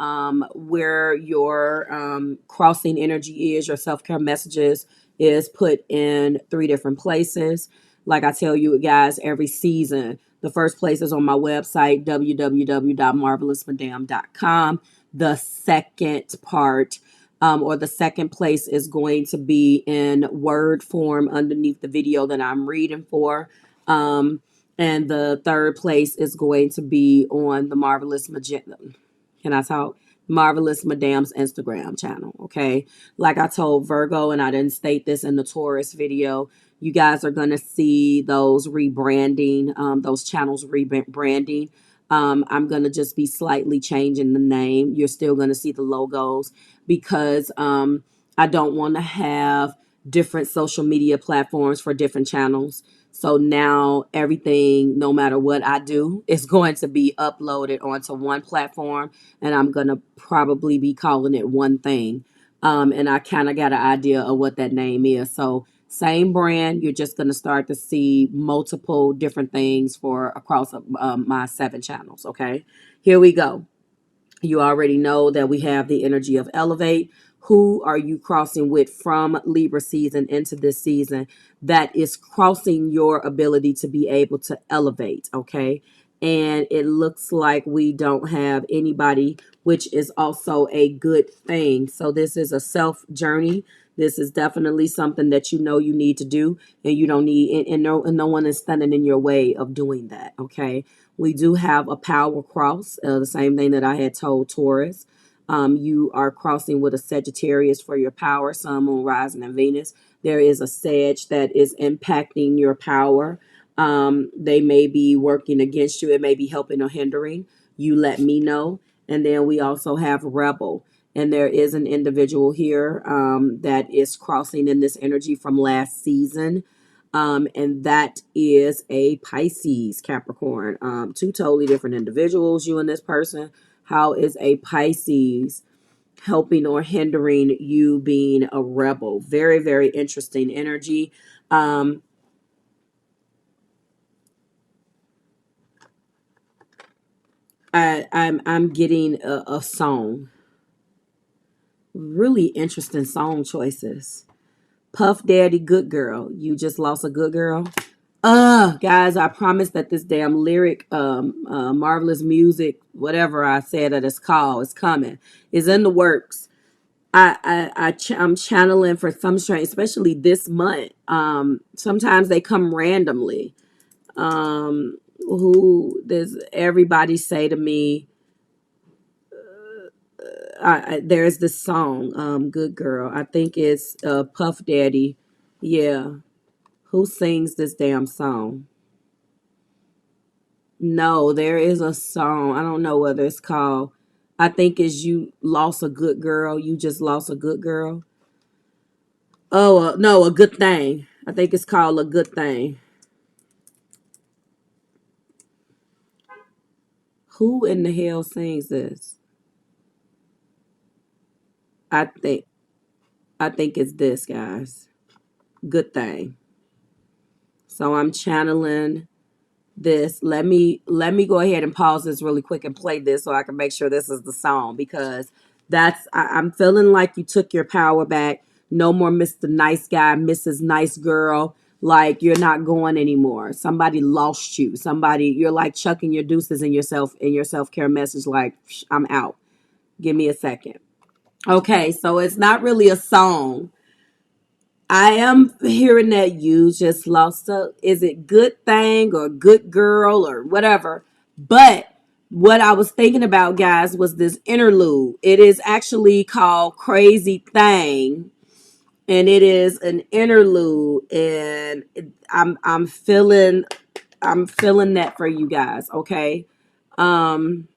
where your crossing energy is, your self-care messages is put in 3 different places. Like I tell you guys every season, the first place is on my website, www.marvelousmadame.com. The second part or the second place is going to be in word form underneath the video that I'm reading for. And the third place is going to be on the Marvelous Madame. Can I talk? Marvelous Madame's Instagram channel. Okay. Like I told Virgo, and I didn't state this in the Taurus video, you guys are going to see those rebranding, those channels rebranding. I'm going to just be slightly changing the name. You're still going to see the logos because I don't want to have different social media platforms for different channels. So now everything, no matter what I do, is going to be uploaded onto one platform, and I'm going to probably be calling it one thing. And I kind of got an idea of what that name is. So same brand, you're just going to start to see multiple different things for across my 7 channels. Okay, here we go. You already know that we have the energy of elevate. Who are you crossing with from Libra season into this season that is crossing your ability to be able to elevate? Okay. And it looks like we don't have anybody, which is also a good thing. So this is a self journey. This is definitely something that you know you need to do, and you don't need, and no one is standing in your way of doing that. Okay. We do have a power cross, the same thing that I had told Taurus. You are crossing with a Sagittarius for your power, Sun, Moon, Rising, and Venus. There is a Sag that is impacting your power. They may be working against you. It may be helping or hindering. You let me know. And then we also have Rebel. And there is an individual here that is crossing in this energy from last season. And that is a Pisces, Capricorn. 2 totally different individuals, you and this person. How is a Pisces helping or hindering you being a rebel? Very, very interesting energy. I'm getting a song. Really interesting song choices. Puff Daddy, good girl. You just lost a good girl. Guys, I promise that this damn lyric, marvelous music, whatever I said that it's called, is coming. Is in the works. I'm channeling for some strength, especially this month. Sometimes they come randomly. Who does everybody say to me? There's this song, "Good Girl." I think it's Puff Daddy. Yeah, who sings this damn song? No, there is a song. I don't know whether it's called. I think it's "You Lost a Good Girl." You just lost a good girl. Oh no, a good thing. I think it's called "A Good Thing." Who in the hell sings this? I think I think it's this, guys. Good thing. So I'm channeling this. Let me go ahead and pause this really quick and play this so I can make sure this is the song, because I'm feeling like you took your power back. No more Mr. Nice Guy, Mrs. Nice Girl. Like, you're not going anymore. Somebody lost you. Somebody, you're like chucking your deuces in your self-care message, like, I'm out. Give me a second. Okay, so it's not really a song. I am hearing that you just lost a, is it good thing or good girl or whatever. But what I was thinking about, guys, was this interlude. It is actually called Crazy Thing. And it is an interlude. And I'm feeling that for you guys. Okay. Um,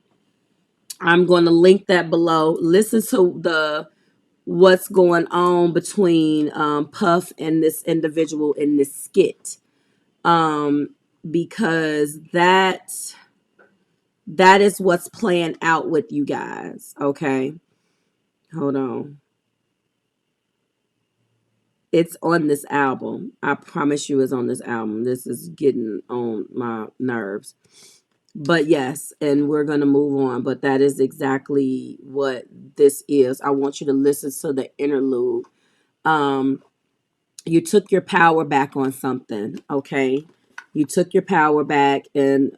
I'm going to link that below. Listen to the what's going on between Puff and this individual in this skit, um, because that is what's playing out with you guys. Okay, hold on. It's on this album. I promise you, it's on this album. This is getting on my nerves. But yes, and we're going to move on. But that is exactly what this is. I want you to listen to the interlude. Um, you took your power back on something. Okay, you took your power back, and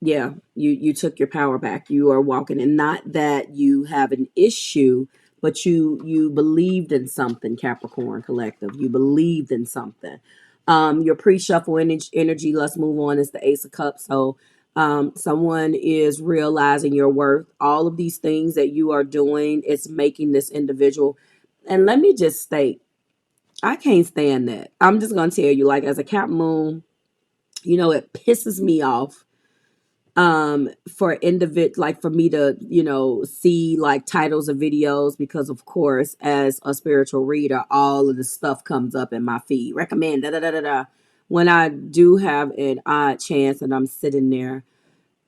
yeah, you took your power back. You are walking, and not that you have an issue, but you believed in something. Capricorn collective, you believed in something. Your pre-shuffle energy, let's move on, is the Ace of Cups. So someone is realizing your worth. All of these things that you are doing, it's making this individual. And let me just state, I can't stand that. I'm just gonna tell you, like, as a Cap Moon, it pisses me off for like for me to, see like titles of videos, because of course, as a spiritual reader, all of the stuff comes up in my feed. Recommend da da da da da. When I do have an odd chance and I'm sitting there,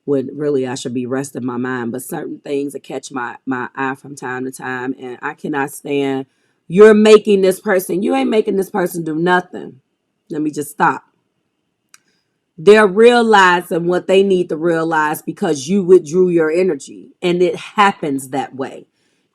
when really I should be resting my mind, but certain things that catch my eye from time to time, and I cannot stand. You're making this person. You ain't making this person do nothing. Let me just stop. They're realizing what they need to realize because you withdrew your energy, and it happens that way.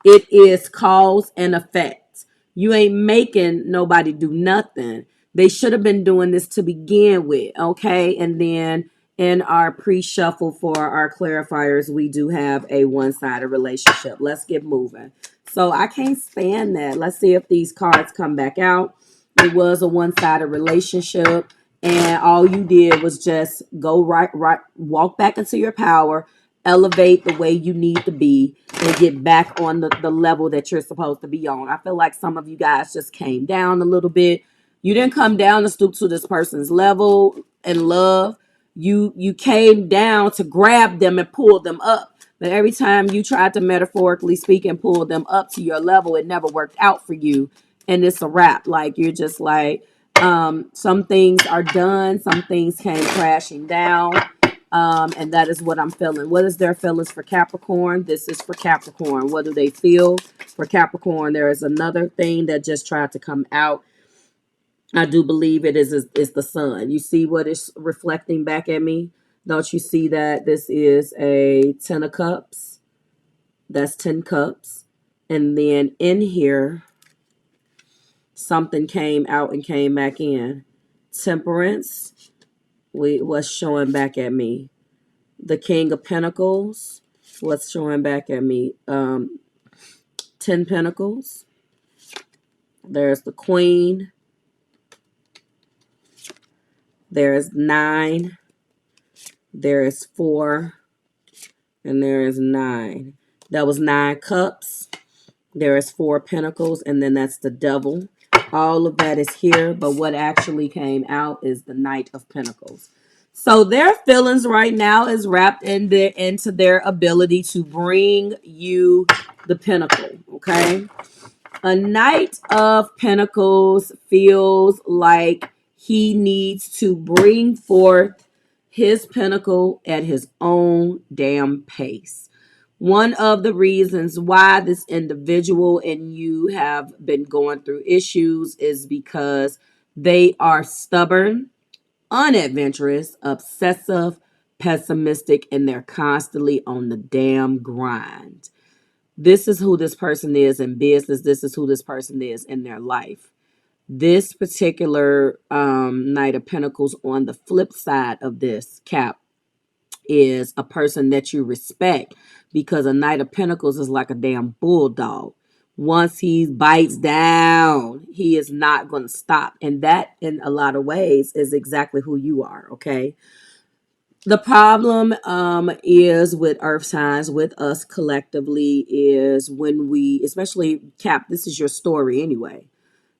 It is cause and effect. You ain't making nobody do nothing. They should have been doing this to begin with, okay? And then in our pre-shuffle for our clarifiers, we do have a one-sided relationship. Let's get moving. So I can't stand that. Let's see if these cards come back out. It was a one-sided relationship, and all you did was just go right, walk back into your power, elevate the way you need to be, and get back on the level that you're supposed to be on. I feel like some of you guys just came down a little bit. You didn't come down to stoop to this person's level in love. You came down to grab them and pull them up. But every time you tried to, metaphorically speak, and pull them up to your level, it never worked out for you. And it's a wrap. Like, you're just like, some things are done, some things came crashing down. And that is what I'm feeling. What is their feelings for Capricorn? This is for Capricorn. What do they feel for Capricorn? There is another thing that just tried to come out. I do believe it is the sun. You see what is reflecting back at me? Don't you see that this is a 10 of cups? That's 10 cups. And then in here, Something came out and came back in. Temperance, what's showing back at me? The King of Pentacles, what's showing back at me? 10 Pentacles. There's the Queen. There is 9. There is 4. And there is 9. That was 9 Cups. There is 4 Pentacles. And then that's the Devil. All of that is here. But what actually came out is the Knight of Pentacles. So their feelings right now is wrapped into their ability to bring you the Pentacle. Okay. A Knight of Pentacles feels like he needs to bring forth his pentacle at his own damn pace. One of the reasons why this individual and you have been going through issues is because they are stubborn, unadventurous, obsessive, pessimistic, and they're constantly on the damn grind. This is who this person is in business. This is who this person is in their life. This particular Knight of Pentacles, on the flip side of this, Cap, is a person that you respect, because a Knight of Pentacles is like a damn bulldog. Once he bites down, he is not going to stop. And that, in a lot of ways, is exactly who you are, okay? The problem is with earth signs, with us collectively, is when we, especially Cap, this is your story anyway.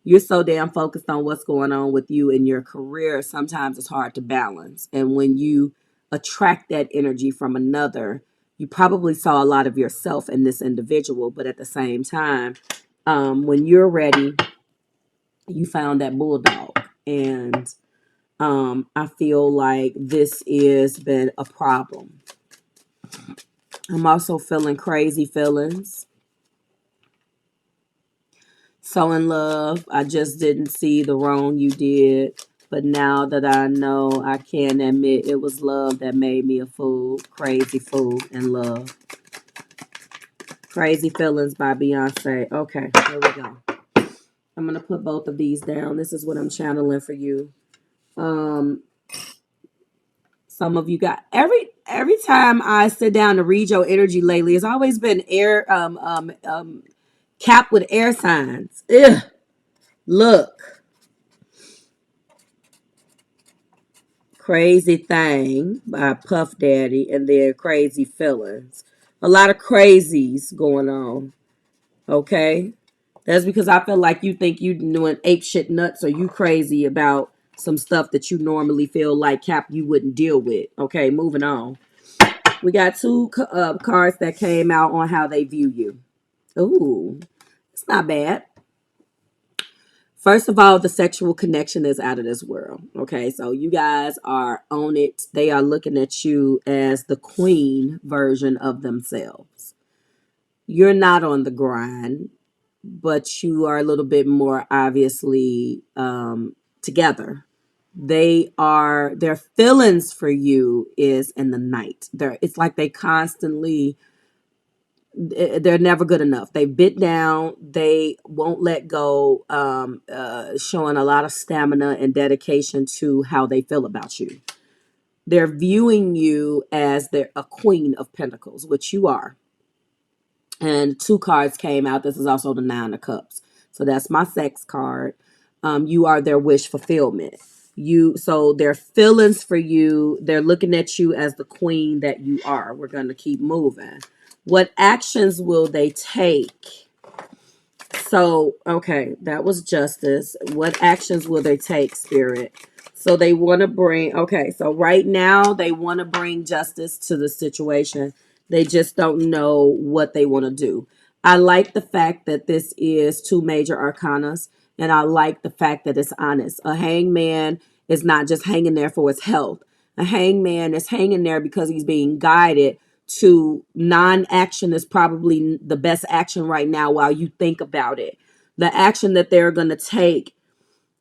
You're so damn focused on what's going on with you in your career. Sometimes it's hard to balance. And when you attract that energy from another, you probably saw a lot of yourself in this individual. But at the same time, when you're ready, you found that bulldog. And I feel like this has been a problem. I'm also feeling crazy feelings. So in love, I just didn't see the wrong you did. But now that I know, I can admit it was love that made me a fool. Crazy fool in love. Crazy Feelings by Beyonce. Okay, here we go. I'm going to put both of these down. This is what I'm channeling for you. Some of you got every time I sit down to read your energy lately, it's always been capped with air signs. Ugh. Look. Crazy Thing by Puff Daddy, and then Crazy Feelings. A lot of crazies going on. Okay? That's because I feel like you think you doing ape shit nuts, or you crazy about some stuff that you normally feel like, Cap, you wouldn't deal with. Okay, moving on. We got 2 cards that came out on how they view you. Ooh, it's not bad. First of all, the sexual connection is out of this world. Okay, so you guys are on it. They are looking at you as the queen version of themselves. You're not on the grind, but you are a little bit more obviously together. Their feelings for you is in the night. It's like they're never good enough. They bit down. They won't let go, showing a lot of stamina and dedication to how they feel about you. They're viewing you as a queen of pentacles, which you are. And 2 cards came out. This is also the 9 of cups. So that's my sex card. You are their wish fulfillment. So their feelings for you, they're looking at you as the queen that you are. We're going to keep moving. What actions will they take? So, okay, that was justice. What actions will they take, Spirit? So they want to so right now they want to bring justice to the situation. They just don't know what they want to do. I like the fact that this is 2 major arcanas, and I like the fact that it's honest. A hangman is not just hanging there for his health. A hangman is hanging there because he's being guided to non-action is probably the best action right now while you think about it. The action that they're going to take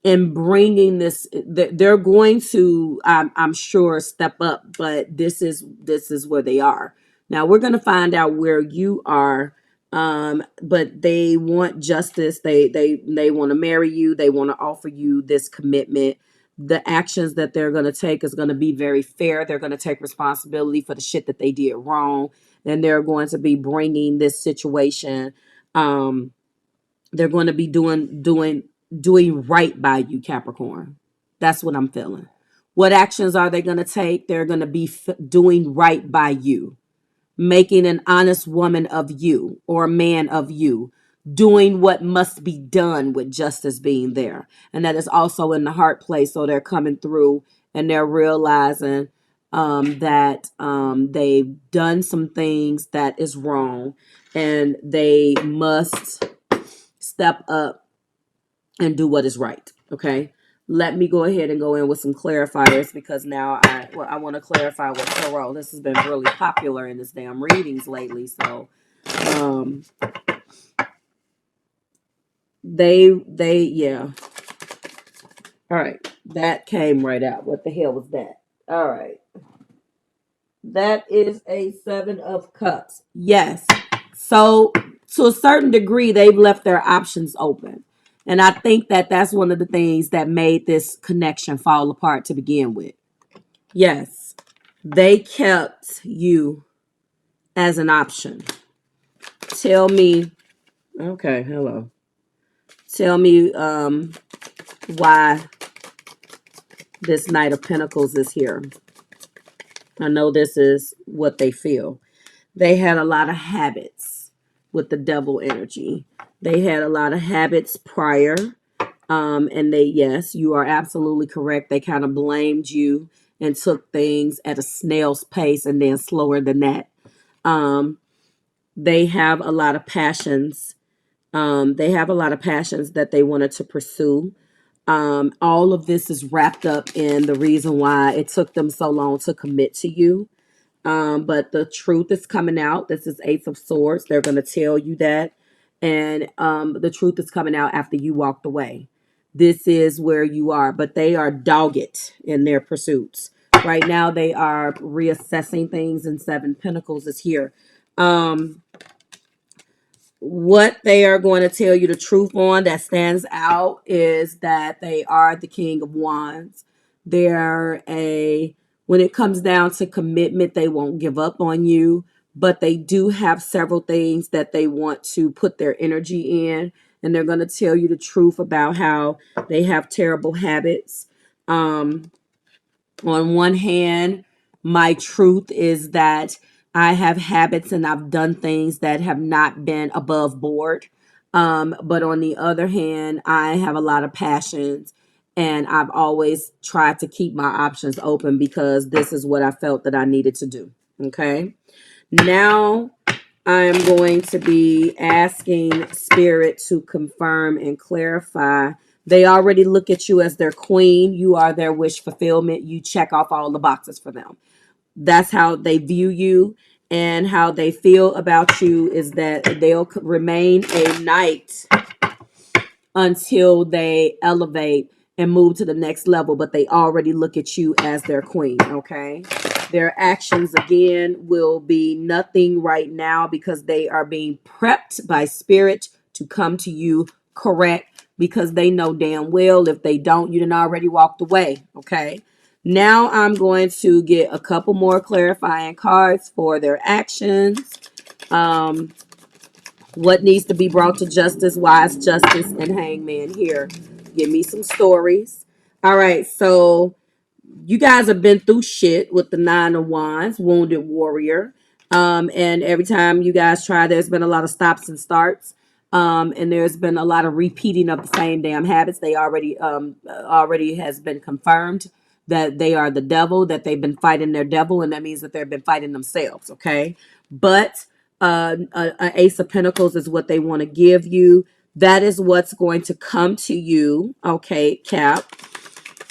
in bringing this, they're going to, I'm sure, step up, but this is where they are. Now we're going to find out where you are But they want justice. They want to marry you. They want to offer you this commitment. The actions that they're going to take is going to be very fair. They're going to take responsibility for the shit that they did wrong, and they're going to be bringing this situation. They're going to be doing right by you, Capricorn. That's what I'm feeling. What actions are they going to take? They're going to be doing right by you, making an honest woman of you or a man of you, doing what must be done with justice being there. And that is also in the heart place. So they're coming through and they're realizing that they've done some things that is wrong, and they must step up and do what is right. Okay. Let me go ahead and go in with some clarifiers, because now I want to clarify with Tarot. This has been really popular in this damn readings lately. So yeah. All right. That came right out. What the hell was that? All right. That is a 7 of Cups. Yes. So to a certain degree, they've left their options open. And I think that that's one of the things that made this connection fall apart to begin with. Yes, they kept you as an option. Tell me, okay, hello. Tell me why this Knight of Pentacles is here. I know this is what they feel. They had a lot of habits with the devil energy. They had a lot of habits prior. And yes, you are absolutely correct. They kind of blamed you and took things at a snail's pace, and then slower than that. They have a lot of passions. They have a lot of passions that they wanted to pursue. All of this is wrapped up in the reason why it took them so long to commit to you. But the truth is coming out. This is Ace of Swords. They're going to tell you that. And the truth is coming out after you walked away. This is where you are. But they are dogged in their pursuits. Right now, they are reassessing things, and 7 Pentacles is here. What they are going to tell you the truth on that stands out is that they are the King of Wands. When it comes down to commitment, they won't give up on you, but they do have several things that they want to put their energy in, and they're going to tell you the truth about how they have terrible habits. On one hand, my truth is that I have habits and I've done things that have not been above board. But on the other hand, I have a lot of passions, and I've always tried to keep my options open because this is what I felt that I needed to do. Okay. Now I'm going to be asking Spirit to confirm and clarify. They already look at you as their queen. You are their wish fulfillment. You check off all the boxes for them. That's how they view you, and how they feel about you is that they'll remain a knight until they elevate and move to the next level, but they already look at you as their queen. Okay. Their actions again will be nothing right now because they are being prepped by Spirit to come to you correct, because they know damn well if they don't, you done already walked away. Okay. Now I'm going to get a couple more clarifying cards for their actions. What needs to be brought to justice, wise justice, and hangman here. Give me some stories. All right, so you guys have been through shit with the 9 of Wands, wounded warrior. And every time you guys try, there's been a lot of stops and starts. And there's been a lot of repeating of the same damn habits. They already has been confirmed that they are the devil, that they've been fighting their devil, and that means that they've been fighting themselves. Okay, but an Ace of Pentacles is what they want to give you. That is what's going to come to you. Okay, Cap.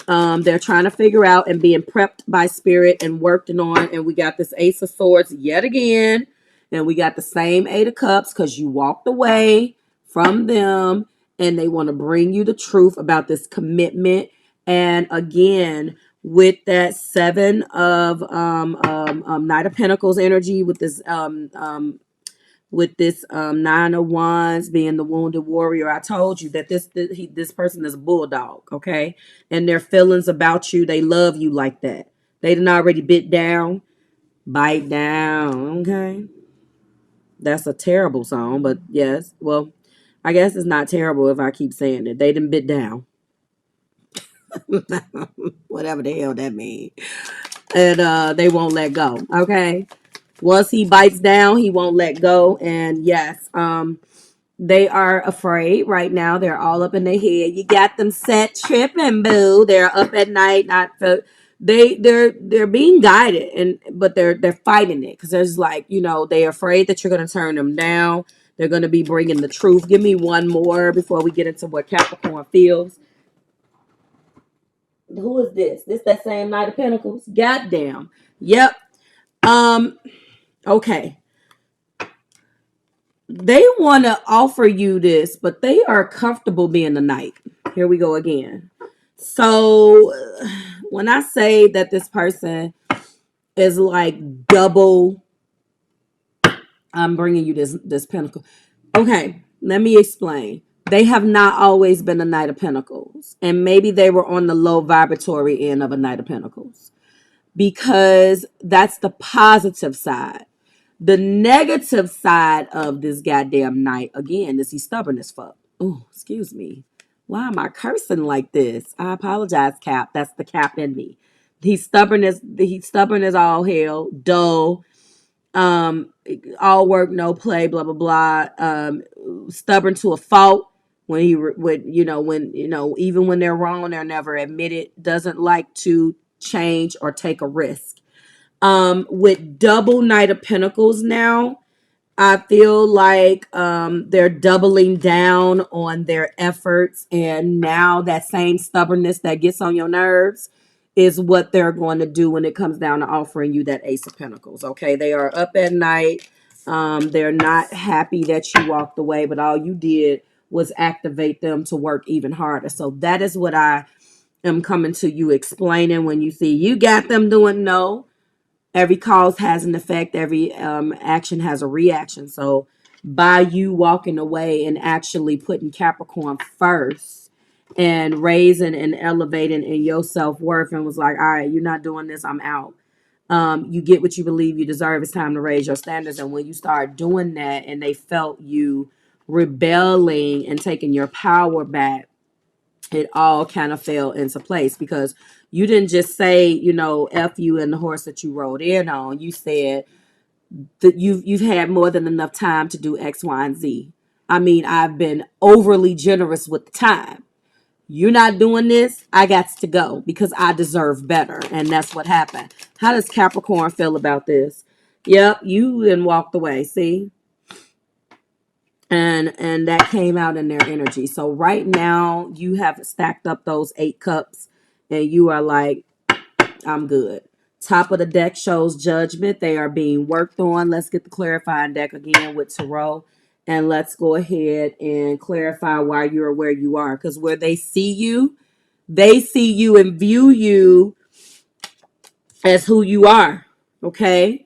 They're trying to figure out and being prepped by Spirit and working on. And we got this Ace of Swords yet again. And we got the same 8 of Cups because you walked away from them, and they want to bring you the truth about this commitment. And again, with that 7 of Knight of Pentacles energy, with this with this Nine of Wands being the wounded warrior. I told you that this person is a bulldog, okay? And their feelings about you, they love you like that. They done already bit down, bite down, okay? That's a terrible song, but yes, well, I guess it's not terrible if I keep saying it. They done bit down. Whatever the hell that means. And they won't let go, okay? Once he bites down, he won't let go. And yes, they are afraid right now. They're all up in their head. You got them set tripping, boo. They're up at night, not for they're being guided, and but they're fighting it because there's like, you know, they're afraid that you're gonna turn them down. They're gonna be bringing the truth. Give me one more before we get into what Capricorn feels. Who is this? This that same Knight of Pentacles? Goddamn. Yep. Um. Okay. They want to offer you this, but they are comfortable being the knight. Here we go again. So when I say that this person is like double, I'm bringing you this pentacle. Okay, let me explain. They have not always been a Knight of Pentacles, and maybe they were on the low vibratory end of a Knight of Pentacles, because that's the positive side. The negative side of this goddamn knight, again, is he's stubborn as fuck. Oh, excuse me. Why am I cursing like this? I apologize, Cap. That's the Cap in me. He's stubborn as all hell, dull, all work, no play, blah blah blah. Stubborn to a fault. When he would, even when they're wrong, they're never admitted. Doesn't like to change or take a risk. With double Knight of Pentacles now, I feel like they're doubling down on their efforts, and now that same stubbornness that gets on your nerves is what they're going to do when it comes down to offering you that Ace of Pentacles. Okay, they are up at night. They're not happy that you walked away, but all you did was activate them to work even harder. So that is what I am coming to you explaining. When you see you got them doing no, every cause has an effect. Every action has a reaction. So by you walking away and actually putting Capricorn first and raising and elevating in your self-worth, and was like, all right, you're not doing this, I'm out. You get what you believe you deserve. It's time to raise your standards. And when you start doing that and they felt you rebelling and taking your power back, it all kind of fell into place, because you didn't just say, F you and the horse that you rode in on. You said that you've had more than enough time to do X, Y, and Z. I mean, I've been overly generous with the time. You're not doing this, I got to go because I deserve better. And that's what happened. How does Capricorn feel about this? Yep, you then walked away. See? And that came out in their energy. So right now you have stacked up those 8 cups and you are like, I'm good. Top of the deck shows Judgment. They are being worked on. Let's get the clarifying deck again with Tarot. And let's go ahead and clarify why you're where you are. Because where they see you and view you as who you are. Okay?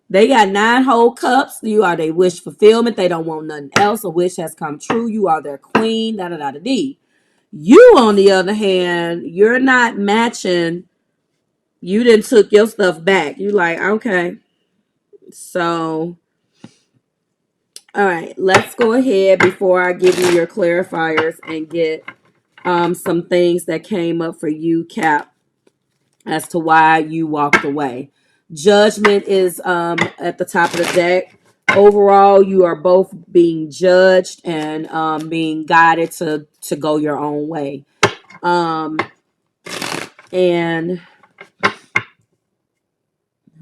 They got 9 whole cups. You are their wish fulfillment. They don't want nothing else. A wish has come true. You are their queen. Da da da da da. You, on the other hand, you're not matching. You didn't took your stuff back. You like, okay. So, all right. Let's go ahead before I give you your clarifiers and get some things that came up for you, Cap, as to why you walked away. Judgment is at the top of the deck. Overall, you are both being judged and being guided to go your own way. And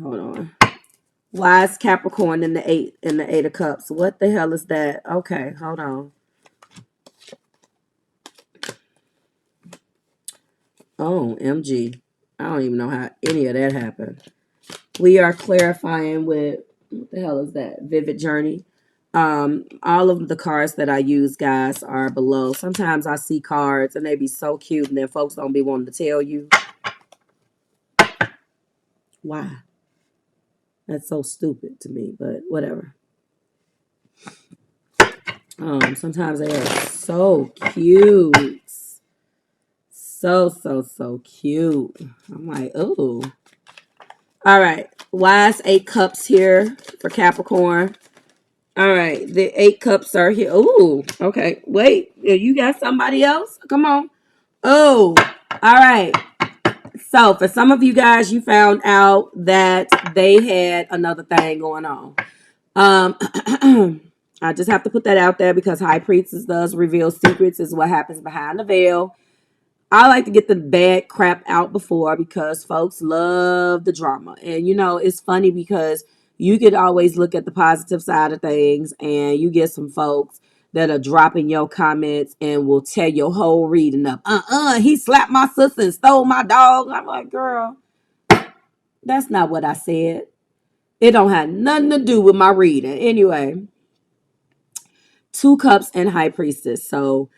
hold on. Why is Capricorn in the 8 of Cups? What the hell is that? Okay, hold on. Oh, MG. I don't even know how any of that happened. We are clarifying with, what the hell is that? Vivid Journey. All of the cards that I use, guys, are below. Sometimes I see cards and they be so cute and then folks don't be wanting to tell you why. That's so stupid to me, but whatever. Sometimes they are so cute. So cute. I'm like, ooh. All right. Wise 8 cups here for Capricorn. All right. The 8 cups are here. Ooh. Okay. Wait. You got somebody else? Come on. Oh. All right. So for some of you guys, you found out that they had another thing going on. I just have to put that out there because High Priestess does reveal secrets, is what happens behind the veil. I like to get the bad crap out before because folks love the drama. And you know, it's funny because you could always look at the positive side of things, and you get some folks that are dropping your comments and will tear your whole reading up. He slapped my sister and stole my dog. I'm like, girl, that's not what I said. It don't have nothing to do with my reading. Anyway, 2 cups and High Priestess. So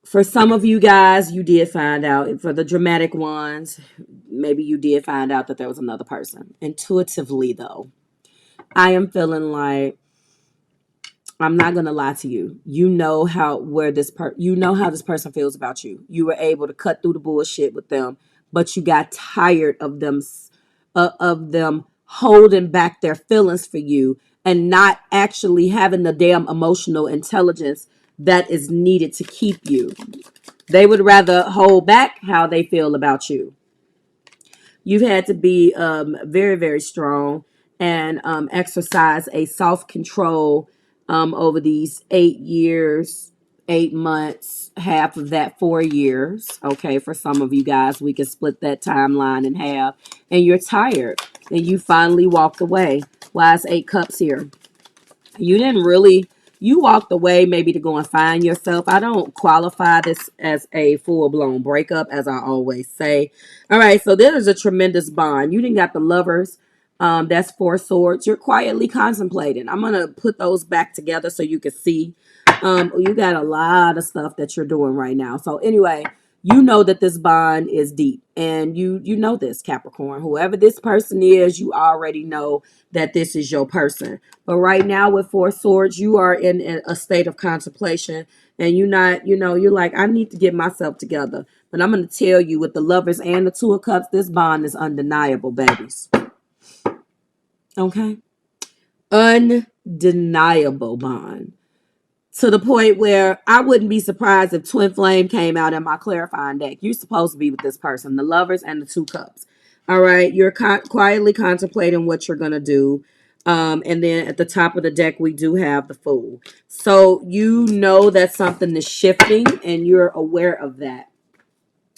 for some of you guys, you did find out. For the dramatic ones, maybe you did find out that there was another person. Intuitively, though, I am feeling like, I'm not gonna lie to you. You know how this person feels about you. You were able to cut through the bullshit with them, but you got tired of them holding back their feelings for you and not actually having the damn emotional intelligence that is needed to keep you. They would rather hold back how they feel about you. You've had to be very, very strong and exercise a self-control over these 8 years, 8 months, half of that 4 years. Okay, for some of you guys, we can split that timeline in half. And you're tired and you finally walked away. Why is 8 cups here? You didn't really, you walked away maybe to go and find yourself. I don't qualify this as a full-blown breakup, as I always say. All right, so there is a tremendous bond. You didn't got the lovers. That's 4 swords. You're quietly contemplating. I'm going to put those back together so you can see. You got a lot of stuff that you're doing right now. So anyway, you know that this bond is deep, and you know this, Capricorn. Whoever this person is, you already know that this is your person. But right now with 4 swords, you are in a state of contemplation, and you're not, you're like, I need to get myself together. But I'm going to tell you, with the lovers and the 2 of cups, this bond is undeniable, babies. Okay? Undeniable bond. To the point where I wouldn't be surprised if Twin Flame came out in my clarifying deck. You're supposed to be with this person, the lovers and the 2 cups. All right. You're quietly contemplating what you're going to do. And then at the top of the deck, we do have the Fool. So you know that something is shifting and you're aware of that.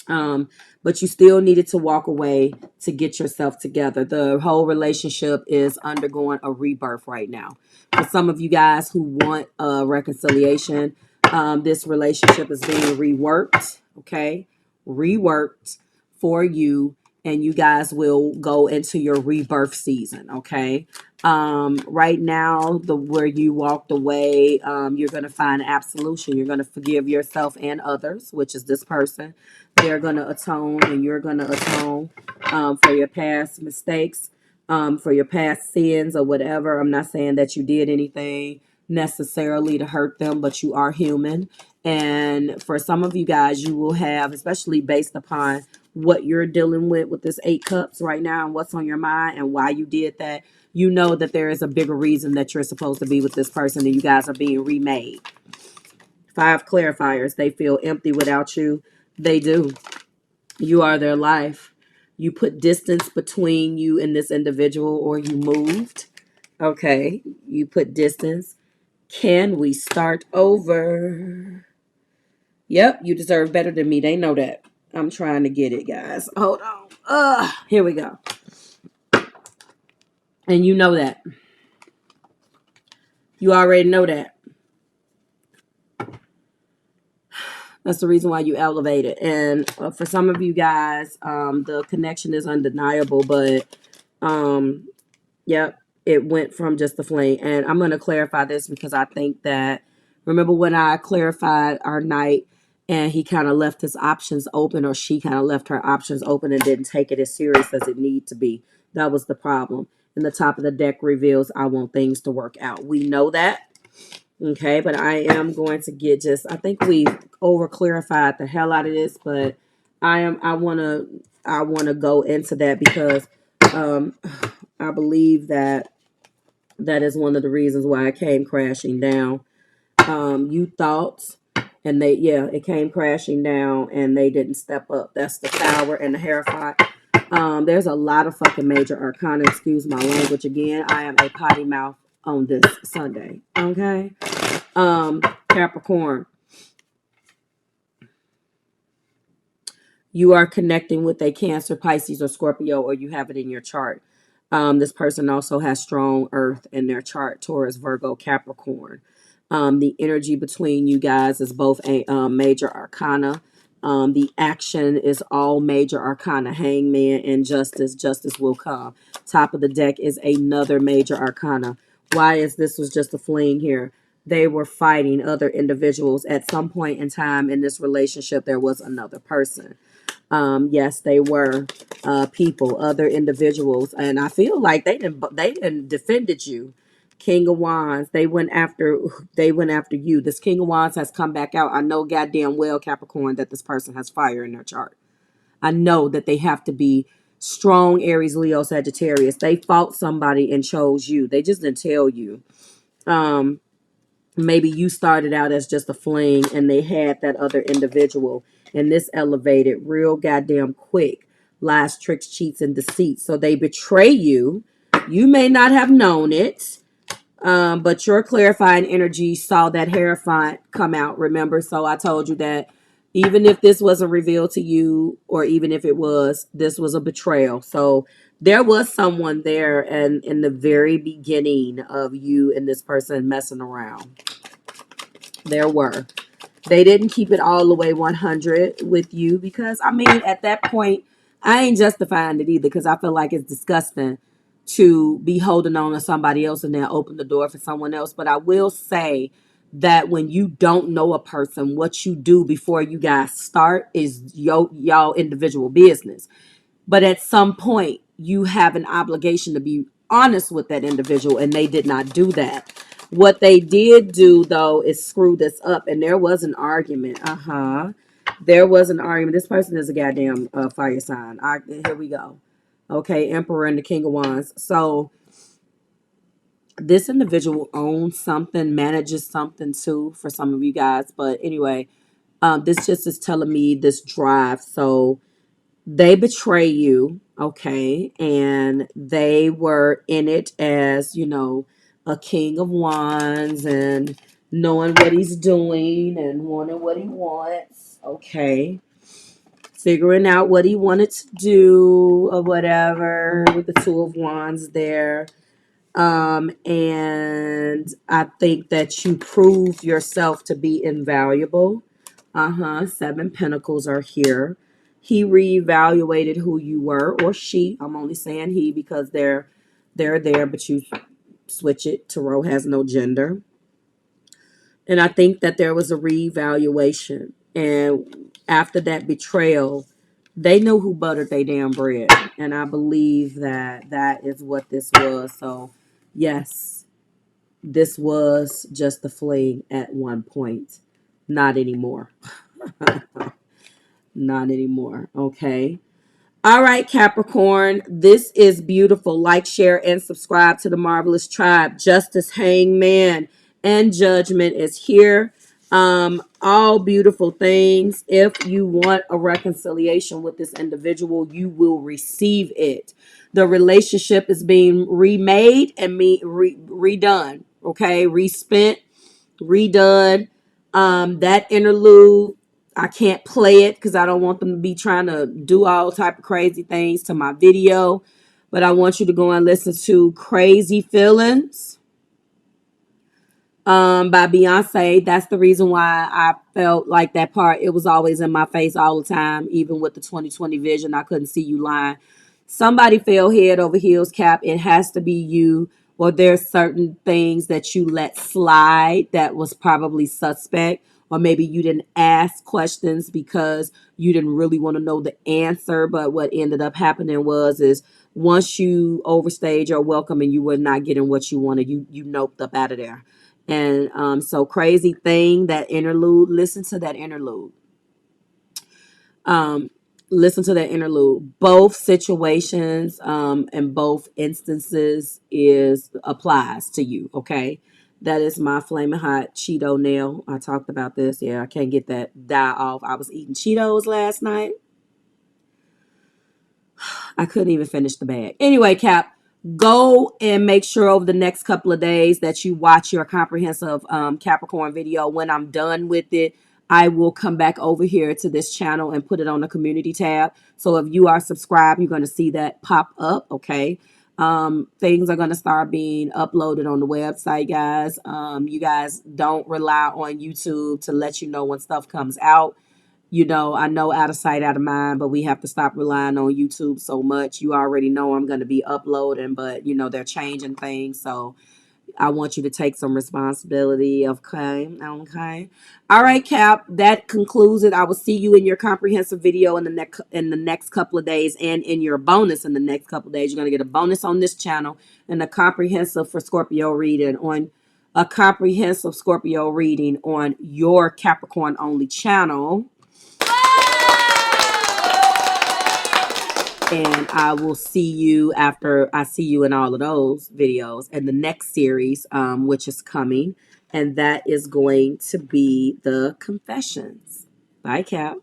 But you still needed to walk away to get yourself together. The whole relationship is undergoing a rebirth right now. For some of you guys who want a reconciliation, this relationship is being reworked, okay? Reworked for you, and you guys will go into your rebirth season, okay? Right now, where you walked away, you're going to find absolution. You're going to forgive yourself and others, which is this person. They're going to atone, and you're going to atone for your past mistakes, for your past sins or whatever. I'm not saying that you did anything necessarily to hurt them, but you are human. And for some of you guys, you will have, especially based upon what you're dealing with this 8 cups right now and what's on your mind and why you did that, you know that there is a bigger reason that you're supposed to be with this person and you guys are being remade. 5 clarifiers. They feel empty without you. They do. You are their life. You put distance between you and this individual, or you moved. Okay. You put distance. Can we start over? Yep. You deserve better than me. They know that. I'm trying to get it, guys. Hold on. Here we go. And you know that. You already know that. That's the reason why you elevated. And for some of you guys, the connection is undeniable, but yep, it went from just the flame. And I'm going to clarify this because I think that, remember when I clarified our night and he kind of left his options open, or she kind of left her options open and didn't take it as serious as it need to be. That was the problem. And the top of the deck reveals, I want things to work out. We know that. Okay, but I am going to get just, I think we over clarified the hell out of this, but I wanna go into that because um I believe that that is one of the reasons why it came crashing down. You thought, and they, yeah, it came crashing down and they didn't step up. That's the Tower and the Hierophant. There's a lot of fucking major arcana. Excuse my language again. I am a potty mouth on this Sunday. Okay. Capricorn, you are connecting with a Cancer, Pisces, or Scorpio, or you have it in your chart. This person also has strong earth in their chart: Taurus, Virgo, Capricorn. The energy between you guys is both a major arcana. The action is all major arcana: Hangman and Justice. Justice will come. Top of the deck is another major arcana. Why is this was just a fling here? They were fighting other individuals. At some point in time in this relationship, there was another person. Yes, they were people, other individuals, and I feel like they didn't defended you. King of Wands, they went after you. This King of Wands has come back out. I know goddamn well, Capricorn, that this person has fire in their chart. I know that they have to be strong Aries, Leo, Sagittarius. They fought somebody and chose you. They just didn't tell you. Um, Maybe you started out as just a fling and they had that other individual, and this elevated real goddamn quick. Lies, tricks, cheats, and deceit. So they betray you. You may not have known it, but your clarifying energy saw that Hierophant come out. Remember? So I told you that even if this wasn't revealed to you, or even if it was, this was a betrayal. So there was someone there, and in the very beginning of you and this person messing around, there were. They didn't keep it all the way 100 with you because, I mean, at that point, I ain't justifying it either because I feel like it's disgusting to be holding on to somebody else and then open the door for someone else. But I will say that when you don't know a person, what you do before you guys start is y'all individual business. But at some point, you have an obligation to be honest with that individual, and they did not do that. What they did do, though, is screw this up, and there was an argument. There was an argument. This person is a goddamn fire sign. Here we go. Okay, Emperor and the King of Wands. So this individual owns something, manages something too, for some of you guys. But anyway, this just is telling me this drive. So they betray you, okay, and they were in it as, a king of wands and knowing what he's doing and wanting what he wants, okay, figuring out what he wanted to do or whatever with the two of wands there. And I think that you proved yourself to be invaluable. Seven pentacles are here. He reevaluated who you were, or she. I'm only saying he because they're there, but you switch it. Tarot has no gender. And I think that there was a reevaluation. And after that betrayal, they knew who buttered their damn bread. And I believe that that is what this was. So, yes, this was just a fling at one point. Not anymore. Not anymore. Okay. All right, Capricorn. This is beautiful. Like, share, and subscribe to the Marvelous Tribe. Justice, Hangman, and Judgment is here. All beautiful things. If you want a reconciliation with this individual, you will receive it. The relationship is being remade and redone. Okay, respent, redone. That interlude, I can't play it because I don't want them to be trying to do all type of crazy things to my video. But I want you to go and listen to Crazy Feelings by Beyonce. That's the reason why I felt like that part. It was always in my face all the time. Even with the 2020 vision, I couldn't see you lying. Somebody fell head over heels, Cap. It has to be you. Or there's certain things that you let slide that was probably suspect. Or maybe you didn't ask questions because you didn't really want to know the answer. But what ended up happening is once you overstayed your welcome and you were not getting what you wanted, you noped up out of there. And so crazy thing, that interlude, listen to that interlude. Um, listen to that interlude. Both situations and both instances is applies to you, okay? That is my flaming hot Cheeto nail. I talked about this. Yeah, I can't get that dye off. I was eating Cheetos last night. I couldn't even finish the bag. Anyway, Cap, go and make sure over the next couple of days that you watch your comprehensive Capricorn video. When I'm done with it, I will come back over here to this channel and put it on the community tab. So if you are subscribed, you're going to see that pop up. Okay. Things are going to start being uploaded on the website, guys. You guys don't rely on YouTube to let you know when stuff comes out. You know, I know out of sight, out of mind, but we have to stop relying on YouTube so much. You already know I'm going to be uploading, but you know, they're changing things. So I want you to take some responsibility. Okay. Okay. All right, Cap. That concludes it. I will see you in your comprehensive video in the next couple of days, and in your bonus in the next couple of days. You're going to get a bonus on this channel and a comprehensive for Scorpio reading on a comprehensive Scorpio reading on your Capricorn only channel. And I will see you after I see you in all of those videos in the next series, which is coming. And that is going to be the confessions. Bye, Cap.